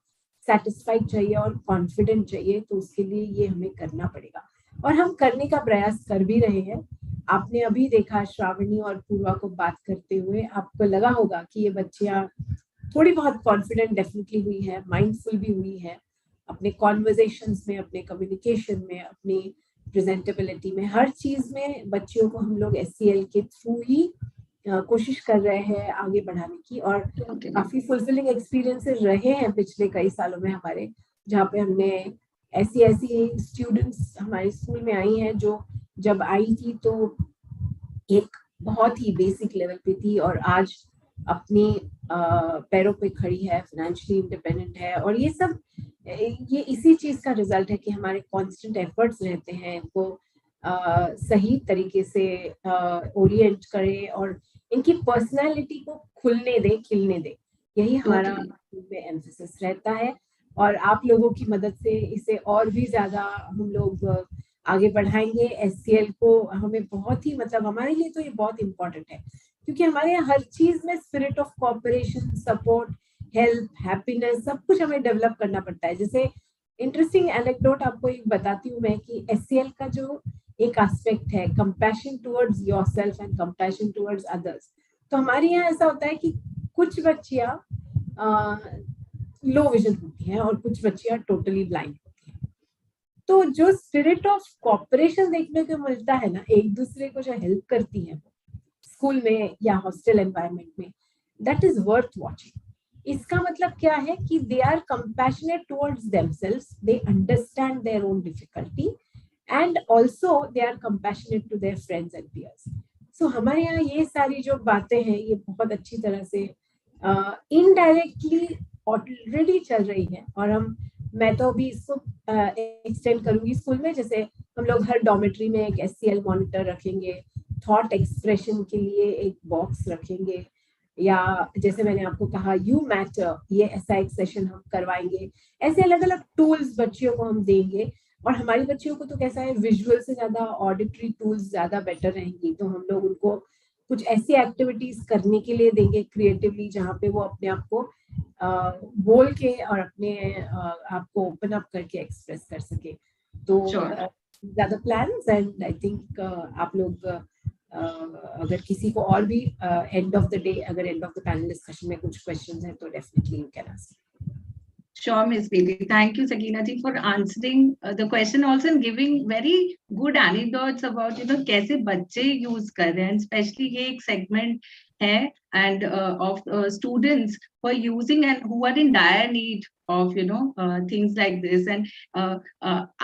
S14: सेटिस्फाइड चाहिए और कॉन्फिडेंट चाहिए, तो उसके लिए ये हमें करना पड़ेगा। और हम करने का प्रयास कर भी रहे हैं। आपने अभी देखा श्रावणी और पूर्वा को बात करते हुए, आपको लगा होगा कि ये बच्चियां थोड़ी बहुत कॉन्फिडेंट डेफिनेटली हुई है, माइंडफुल भी हुई है अपने कॉन्वर्जेशंस में, अपने कम्युनिकेशन में, अपनी प्रेजेंटेबिलिटी में, हर चीज में बच्चियों को हम लोग SCL के थ्रू ही कोशिश कर रहे हैं आगे बढ़ाने की। और काफी फुलफिलिंग एक्सपीरियंसेस रहे हैं पिछले कई सालों में हमारे, जहाँ पे हमने ऐसी स्टूडेंट्स हमारे स्कूल में आई हैं जो जब आई थी तो एक बहुत ही बेसिक लेवल पे थी और आज अपनी पैरों पे खड़ी है, फाइनेंशियली इंडिपेंडेंट है। और ये इसी चीज का रिजल्ट है कि हमारे कांस्टेंट एफर्ट्स रहते हैं इनको सही तरीके से ओरिएंट करें और इनकी पर्सनालिटी को खुलने दे, खिलने दे। यही हमारा में एम्फेसिस रहता है। और आप लोगों की मदद से इसे और भी ज्यादा हम लोग आगे बढ़ाएंगे। SCL को हमें बहुत ही मतलब हमारे लिए तो ये बहुत इम्पोर्टेंट है, क्योंकि हमारे यहाँ हर चीज में spirit of cooperation, support, help, happiness सब कुछ हमें डेवलप करना पड़ता है। जैसे इंटरेस्टिंग एनेक्डोट आपको एक बताती हूँ मैं कि SCL का जो एक एस्पेक्ट है compassion towards yourself and compassion towards others, तो हमारे यहाँ ऐसा होता है कि कुछ बच्चियां लो विजन होती हैं और कुछ बच्चियां टोटली ब्लाइंड होती हैं। तो जो स्पिरिट ऑफ कॉपरेशन देखने को मिलता है ना, एक दूसरे को जो हेल्प करती है स्कूल में या हॉस्टल एनवायरनमेंट में, दैट इज वर्थ वॉचिंग। इसका मतलब क्या है कि they are compassionate towards themselves, they understand their own difficulty and also they are compassionate to their friends and peers. So हमारे यहाँ ये सारी जो बातें हैं ये बहुत अच्छी तरह से इनडायरेक्टली ऑलरेडी चल रही है, और मैं तो अभी इसको एक्सटेंड करूंगी स्कूल में। जैसे हम लोग हर डॉर्मेट्री में एक SCL मॉनिटर रखेंगे, थॉट एक्सप्रेशन के लिए एक बॉक्स रखेंगे, या जैसे मैंने आपको कहा यू मैटर, ये ऐसा एक सेशन हम करवाएंगे। ऐसे अलग अलग टूल्स बच्चियों को हम देंगे, और हमारी बच्चियों को तो कैसा है, विजुअल से ज्यादा ऑडिटरी टूल्स ज्यादा बेटर रहेंगी, तो हम लोग उनको कुछ ऐसी एक्टिविटीज करने के लिए देंगे क्रिएटिवली, जहाँ पे वो अपने आप को बोल के और अपने आप को ओपन अप करके एक्सप्रेस कर सके। तो ज्यादा प्लान्स, एंड आई थिंक आप लोग अगर किसी को और भी एंड ऑफ द डे, अगर and of the panel discussion में कुछ क्वेश्चंस हैं तो definitely you can ask.
S1: Sure, Ms. Bedi. Thank you, Sakina ji, for answering the question also and giving very good anecdotes about, कैसे बच्चे use कर रहे हैं, especially ये एक segment है and of students who are using and who are in dire need of, things like this. And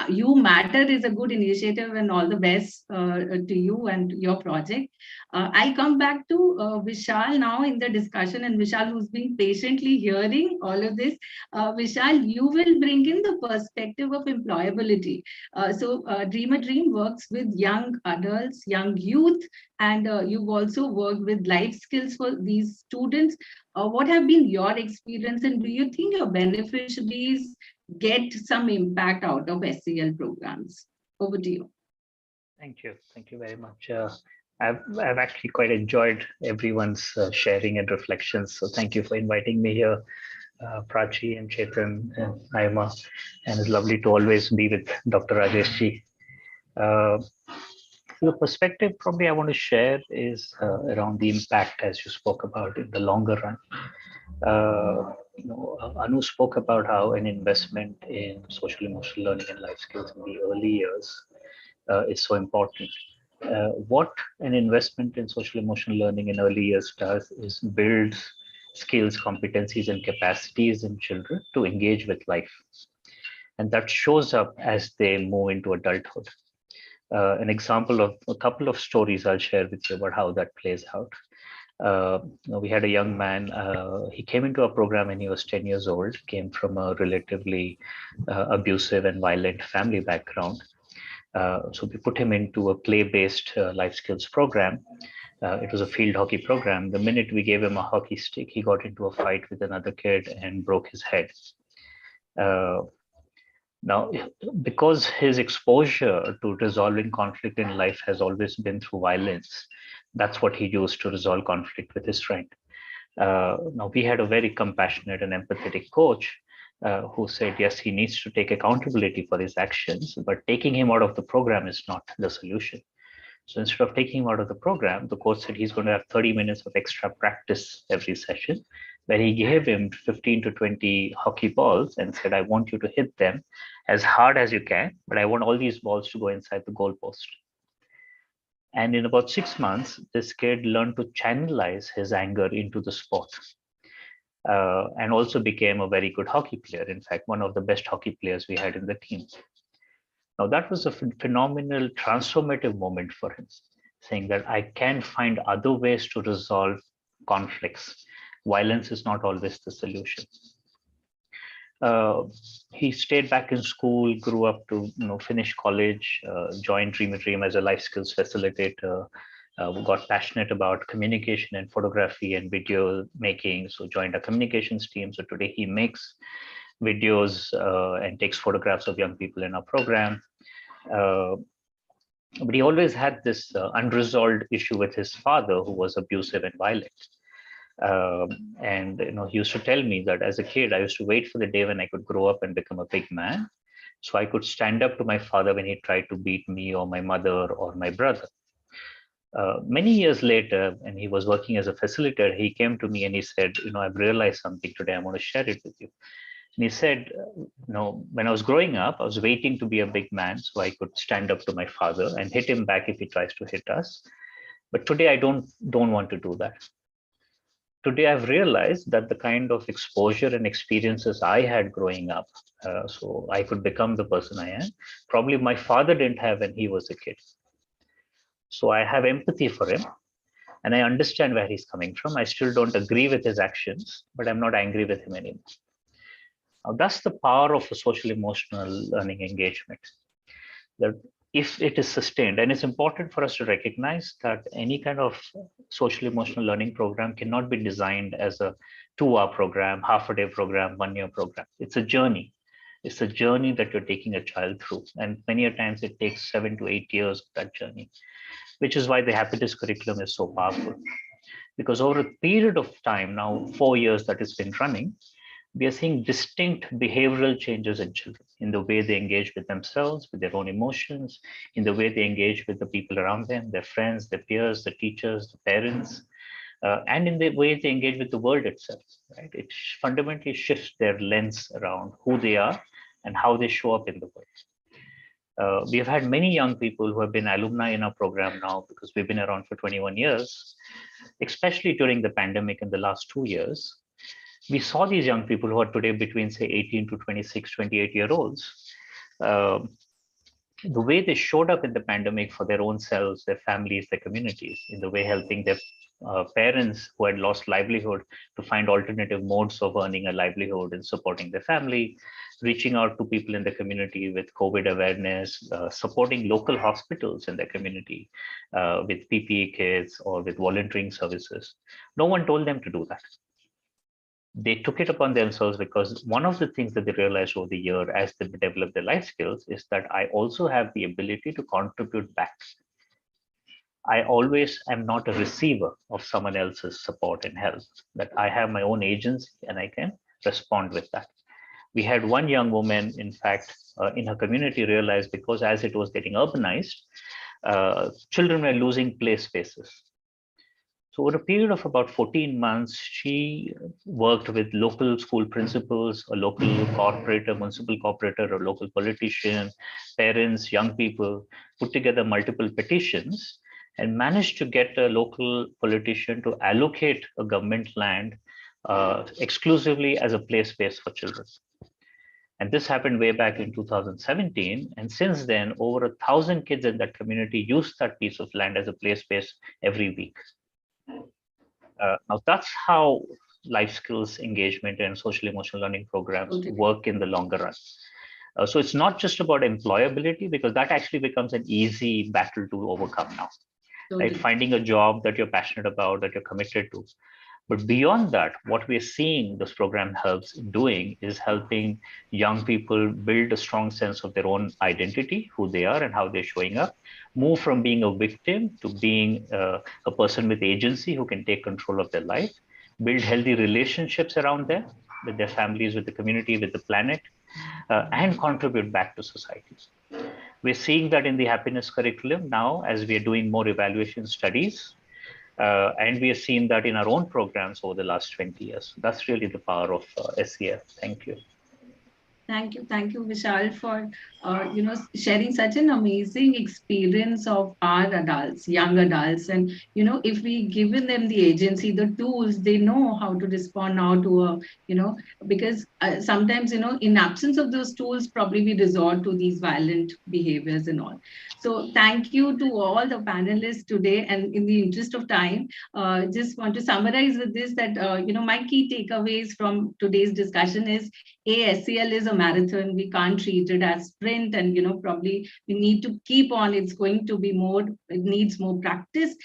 S1: You Matter is a good initiative, and all the best to you and your project. I'll come back to Vishal now in the discussion, and Vishal, who's been patiently hearing all of this. Vishal, you will bring in the perspective of employability. Dream a Dream works with young adults, young youth, and you've also worked with life skills for these students. What have been your experience, and do you think your beneficiaries get some impact out of SCL programs? Over to you.
S15: Thank you very much. I've actually quite enjoyed everyone's sharing and reflections. So thank you for inviting me here, Prachi and Chetan and Naima, and it's lovely to always be with Dr. Rajesh ji. The perspective probably I want to share is around the impact, as you spoke about, in the longer run. Anu spoke about how an investment in social emotional learning and life skills in the early years is so important. What an investment in social emotional learning in early years does is builds skills, competencies, and capacities in children to engage with life. And that shows up as they move into adulthood. An example of a couple of stories I'll share with you about how that plays out. We had a young man, he came into our program when he was 10 years old, came from a relatively abusive and violent family background. So we put him into a play-based life skills program. It was a field hockey program. The minute we gave him a hockey stick, he got into a fight with another kid and broke his head. Now, because his exposure to resolving conflict in life has always been through violence, that's what he used to resolve conflict with his friend. Now, we had a very compassionate and empathetic coach who said, yes, he needs to take accountability for his actions, but taking him out of the program is not the solution. So instead of taking him out of the program, the coach said he's going to have 30 minutes of extra practice every session, where he gave him 15 to 20 hockey balls and said, I want you to hit them as hard as you can, but I want all these balls to go inside the goalpost. And in about 6 months, this kid learned to channelize his anger into the sport. And also became a very good hockey player. In fact, one of the best hockey players we had in the team. Now, that was a phenomenal transformative moment for him, saying that I can find other ways to resolve conflicts. Violence is not always the solution. He stayed back in school, grew up to finish college, joined Dream a Dream as a life skills facilitator, got passionate about communication and photography and video making, so joined a communications team. So today he makes videos and takes photographs of young people in our program. But he always had this unresolved issue with his father, who was abusive and violent. And he used to tell me that as a kid, I used to wait for the day when I could grow up and become a big man, so I could stand up to my father when he tried to beat me or my mother or my brother. Many years later, and he was working as a facilitator, he came to me and he said, I've realized something today. I want to share it with you. And he said, when I was growing up, I was waiting to be a big man so I could stand up to my father and hit him back if he tries to hit us. But today I don't want to do that. Today I've realized that the kind of exposure and experiences I had growing up, so I could become the person I am, probably my father didn't have when he was a kid. So I have empathy for him and I understand where he's coming from. I still don't agree with his actions, but I'm not angry with him anymore. Now, that's the power of a social emotional learning engagement. That if it is sustained, and it's important for us to recognize that any kind of social emotional learning program cannot be designed as a 2-hour program, half-a-day program, 1-year program. It's a journey. It's a journey that you're taking a child through. And many a times it takes 7 to 8 years of that journey, which is why the happiness curriculum is so powerful. Because over a period of time, now 4 years that it's been running, we are seeing distinct behavioral changes in children in the way they engage with themselves, with their own emotions, in the way they engage with the people around them, their friends, their peers, the teachers, the parents, and in the way they engage with the world itself. Right? It fundamentally shifts their lens around who they are and how they show up in the world. We have had many young people who have been alumni in our program now because we've been around for 21 years, especially during the pandemic in the last 2 years. We saw these young people who are today between, say, 18 to 26, 28-year-olds. The way they showed up in the pandemic for their own selves, their families, their communities, in the way helping their parents who had lost livelihood to find alternative modes of earning a livelihood and supporting their family, reaching out to people in the community with COVID awareness, supporting local hospitals in their community with PPE kits or with volunteering services. No one told them to do that. They took it upon themselves because one of the things that they realized over the year as they develop their life skills is that I also have the ability to contribute back. I always am not a receiver of someone else's support and help, that I have my own agency and I can respond with that. We had one young woman, in fact, in her community realized because as it was getting urbanized, children were losing play spaces. So over a period of about 14 months, she worked with local school principals, a local corporator, municipal corporator, a local politician, parents, young people, put together multiple petitions and managed to get a local politician to allocate a government land exclusively as a play space for children. And this happened way back in 2017. And since then, over 1,000 kids in that community used that piece of land as a play space every week. Now that's how life skills engagement and social emotional learning programs work in the longer run. So it's not just about employability, because that actually becomes an easy battle to overcome now. Right? Finding a job that you're passionate about, that you're committed to. But beyond that, what we're seeing this program helps in doing is helping young people build a strong sense of their own identity, who they are and how they're showing up, move from being a victim to being a person with agency who can take control of their life, build healthy relationships around them, with their families, with the community, with the planet, and contribute back to society. We're seeing that in the happiness curriculum now as we are doing more evaluation studies. And we have seen that in our own programs over the last 20 years. That's really the power of SEF. Thank you.
S1: Thank you, Vishal, for sharing such an amazing experience of our adults, young adults, and if we given them the agency, the tools, they know how to respond now to a because sometimes in absence of those tools, probably we resort to these violent behaviors and all. So thank you to all the panelists today, and in the interest of time, just want to summarize with this that my key takeaways from today's discussion is SEL is a marathon. We can't treat it as sprint. talent, and probably we need to keep on. It's going to be more, it needs more practice,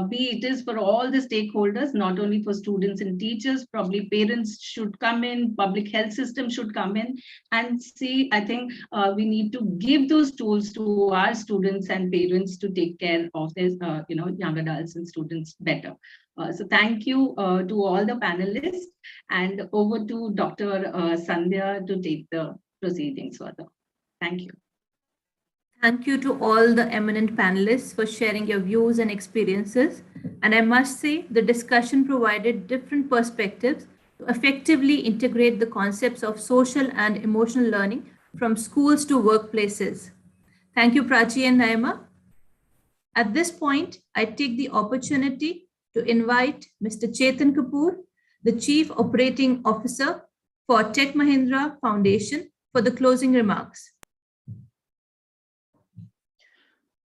S1: be it is for all the stakeholders, not only for students and teachers. Probably parents should come in, public health system should come in and see. I think we need to give those tools to our students and parents to take care of their young adults and students better. So thank you to all the panelists, and over to Dr. Sandhya to take the proceedings further. Thank you.
S2: Thank you to all the eminent panelists for sharing your views and experiences. And I must say, the discussion provided different perspectives to effectively integrate the concepts of social and emotional learning from schools to workplaces. Thank you, Prachi and Naima. At this point, I take the opportunity to invite Mr. Chetan Kapoor, the Chief Operating Officer for Tech Mahindra Foundation, for the closing remarks.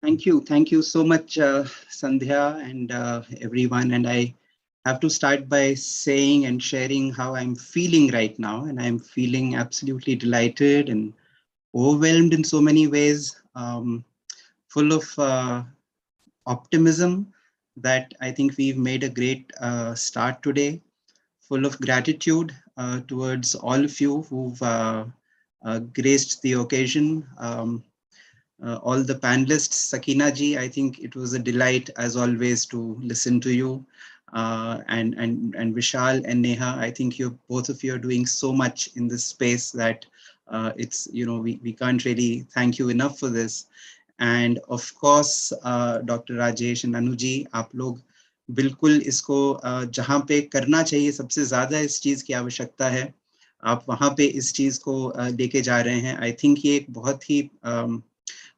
S16: Thank you. Thank you so much, Sandhya and everyone. And I have to start by saying and sharing how I'm feeling right now. And I'm feeling absolutely delighted and overwhelmed in so many ways, full of optimism that I think we've made a great start today, full of gratitude towards all of you who've graced the occasion. All the panelists, Sakina ji, I think it was a delight as always to listen to you. And Vishal and Neha, I think both of you are doing so much in this space that it's, we can't really thank you enough for this. And of course, Dr. Rajesh and Anu ji, आप लोग बिल्कुल इसको जहाँ पे करना चाहिए सबसे ज़्यादा इस चीज़ की आवश्यकता है, आप वहाँ पे इस चीज़ को लेके जा रहे हैं. I think ये एक बहुत ही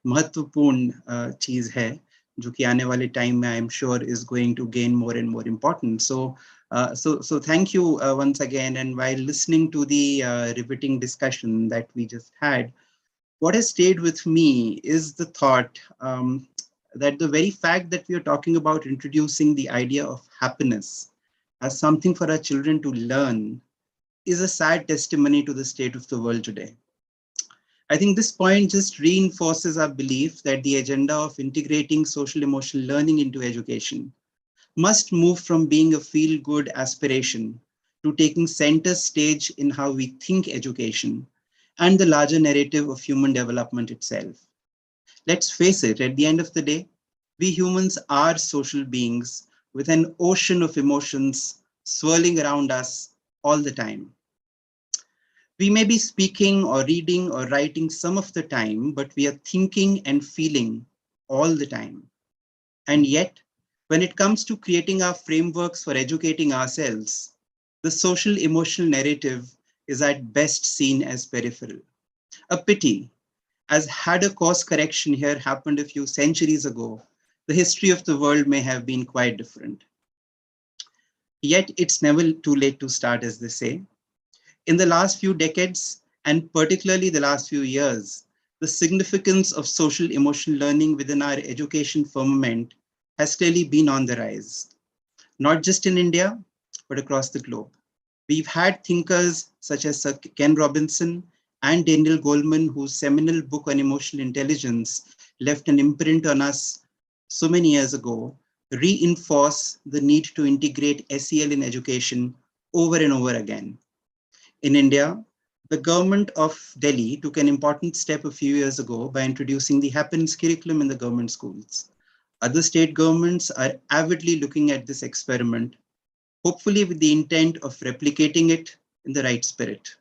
S16: महत्वपूर्ण चीज़ है जो कि आने वाले टाइम में I am sure is going to gain more and more importance. So thank you once again. And while listening to the riveting discussion that we just had, what has stayed with me is the thought that the very fact that we are talking about introducing the idea of happiness as something for our children to learn is a sad testimony to the state of the world today. I think this point just reinforces our belief that the agenda of integrating social emotional learning into education must move from being a feel-good aspiration to taking center stage in how we think education and the larger narrative of human development itself. Let's face it, at the end of the day, we humans are social beings with an ocean of emotions swirling around us all the time. We may be speaking or reading or writing some of the time, but we are thinking and feeling all the time. And yet, when it comes to creating our frameworks for educating ourselves, the social emotional narrative is at best seen as peripheral. A pity, as had a course correction here happened a few centuries ago, the history of the world may have been quite different. Yet it's never too late to start, as they say. In the last few decades, and particularly the last few years, the significance of social emotional learning within our education firmament has clearly been on the rise, not just in India, but across the globe. We've had thinkers such as Sir Ken Robinson and Daniel Goleman, whose seminal book on emotional intelligence left an imprint on us so many years ago, reinforce the need to integrate SEL in education over and over again. In India, the government of Delhi took an important step a few years ago by introducing the happiness curriculum in the government schools. Other state governments are avidly looking at this experiment, hopefully with the intent of replicating it in the right spirit.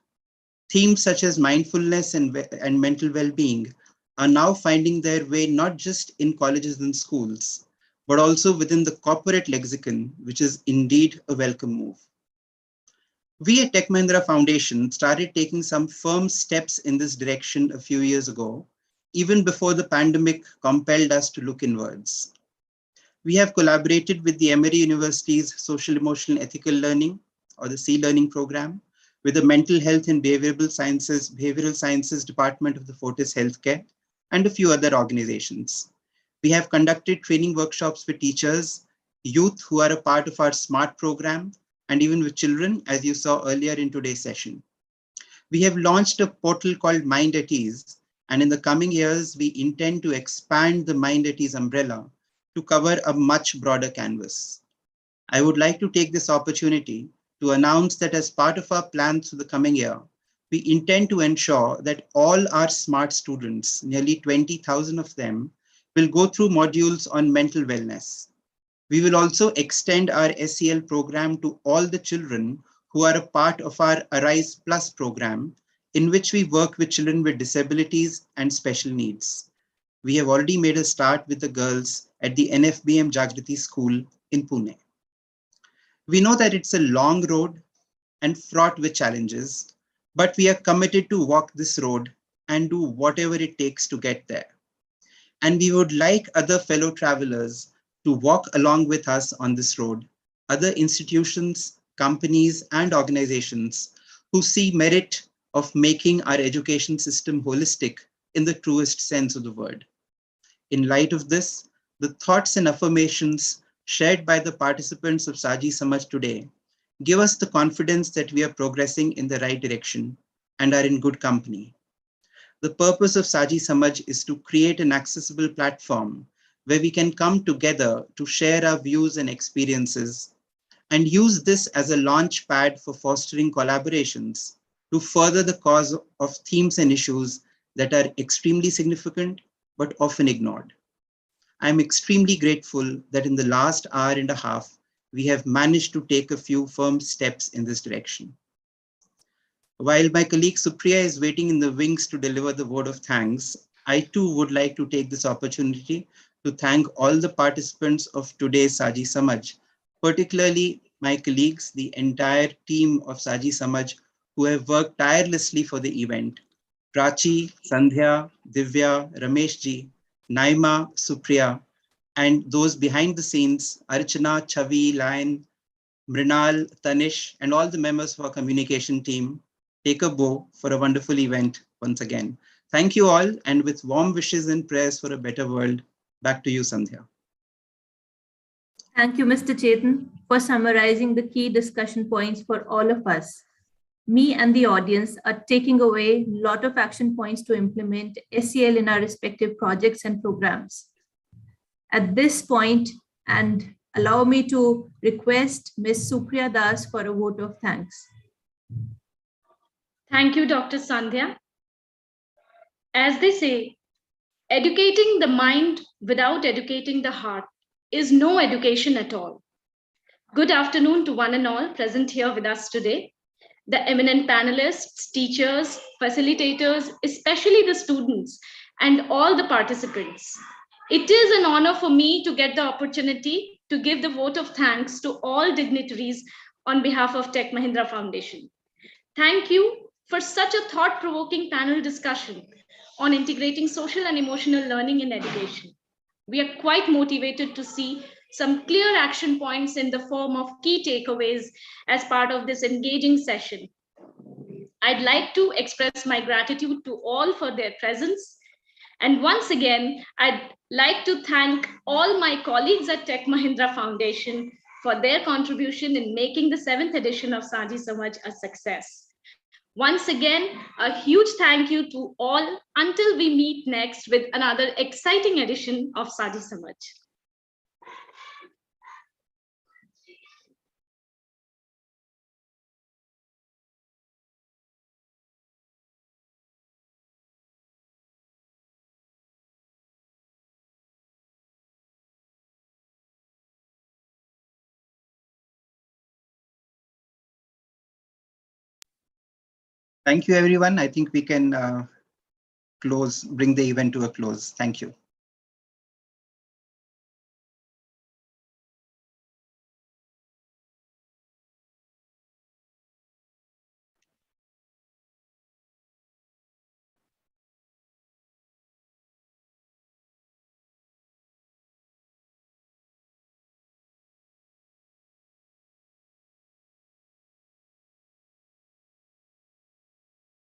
S16: Themes such as mindfulness and mental well-being are now finding their way not just in colleges and schools, but also within the corporate lexicon, which is indeed a welcome move. We at Tech Mahindra Foundation started taking some firm steps in this direction a few years ago, even before the pandemic compelled us to look inwards. We have collaborated with the Emory University's Social Emotional Ethical Learning, or the C-Learning program, with the Mental Health and Behavioral Sciences Department of the Fortis Healthcare, and a few other organizations. We have conducted training workshops with teachers, youth who are a part of our SMART program, and even with children, as you saw earlier in today's session. We have launched a portal called Mind at Ease, And in the coming years, we intend to expand the Mind at Ease umbrella to cover a much broader canvas. I would like to take this opportunity to announce that as part of our plans for the coming year, we intend to ensure that all our smart students, nearly 20,000 of them, will go through modules on mental wellness. We will also extend our SEL program to all the children who are a part of our Arise Plus program, in which we work with children with disabilities and special needs. We have already made a start with the girls at the NFBM Jagriti School in Pune. We know that it's a long road and fraught with challenges, but we are committed to walk this road and do whatever it takes to get there. And we would like other fellow travelers to walk along with us on this road, other institutions, companies, and organizations who see merit of making our education system holistic in the truest sense of the word. In light of this, the thoughts and affirmations shared by the participants of Saajhi Samajh today give us the confidence that we are progressing in the right direction and are in good company. The purpose of Saajhi Samajh is to create an accessible platform where we can come together to share our views and experiences and use this as a launch pad for fostering collaborations to further the cause of themes and issues that are extremely significant but often ignored. I'm extremely grateful that in the last hour and a half, we have managed to take a few firm steps in this direction. While my colleague Supriya is waiting in the wings to deliver the word of thanks, I too would like to take this opportunity to thank all the participants of today's Saajhi Samajh, particularly my colleagues, the entire team of Saajhi Samajh who have worked tirelessly for the event. Prachi, Sandhya, Divya, Rameshji, Naima, Supriya, and those behind the scenes, Archana, Chavi, Lion, Mrinal, Tanish, and all the members of our communication team. Take a bow for a wonderful event once again. Thank you all, and with warm wishes and prayers for a better world, back to you, Sandhya.
S2: Thank you, Mr. Chetan, for summarizing the key discussion points for all of us. Me and the audience are taking away a lot of action points to implement SEL in our respective projects and programs. At this point, and allow me to request Ms. Supriya Das for a vote of thanks.
S17: Thank you, Dr. Sandhya. As they say, educating the mind without educating the heart is no education at all. Good afternoon to one and all present here with us today. The eminent panelists, teachers, facilitators, especially the students, and all the participants. It is an honor for me to get the opportunity to give the vote of thanks to all dignitaries on behalf of Tech Mahindra Foundation. Thank you for such a thought-provoking panel discussion on integrating social and emotional learning in education. We are quite motivated to see some clear action points in the form of key takeaways as part of this engaging session. I'd like to express my gratitude to all for their presence. And once again, I'd like to thank all my colleagues at Tech Mahindra Foundation for their contribution in making the 7th edition of Saajhi Samajh a success. Once again, a huge thank you to all until we meet next with another exciting edition of Saajhi Samajh.
S16: Thank you, everyone. I think we can bring the event to a close. Thank you.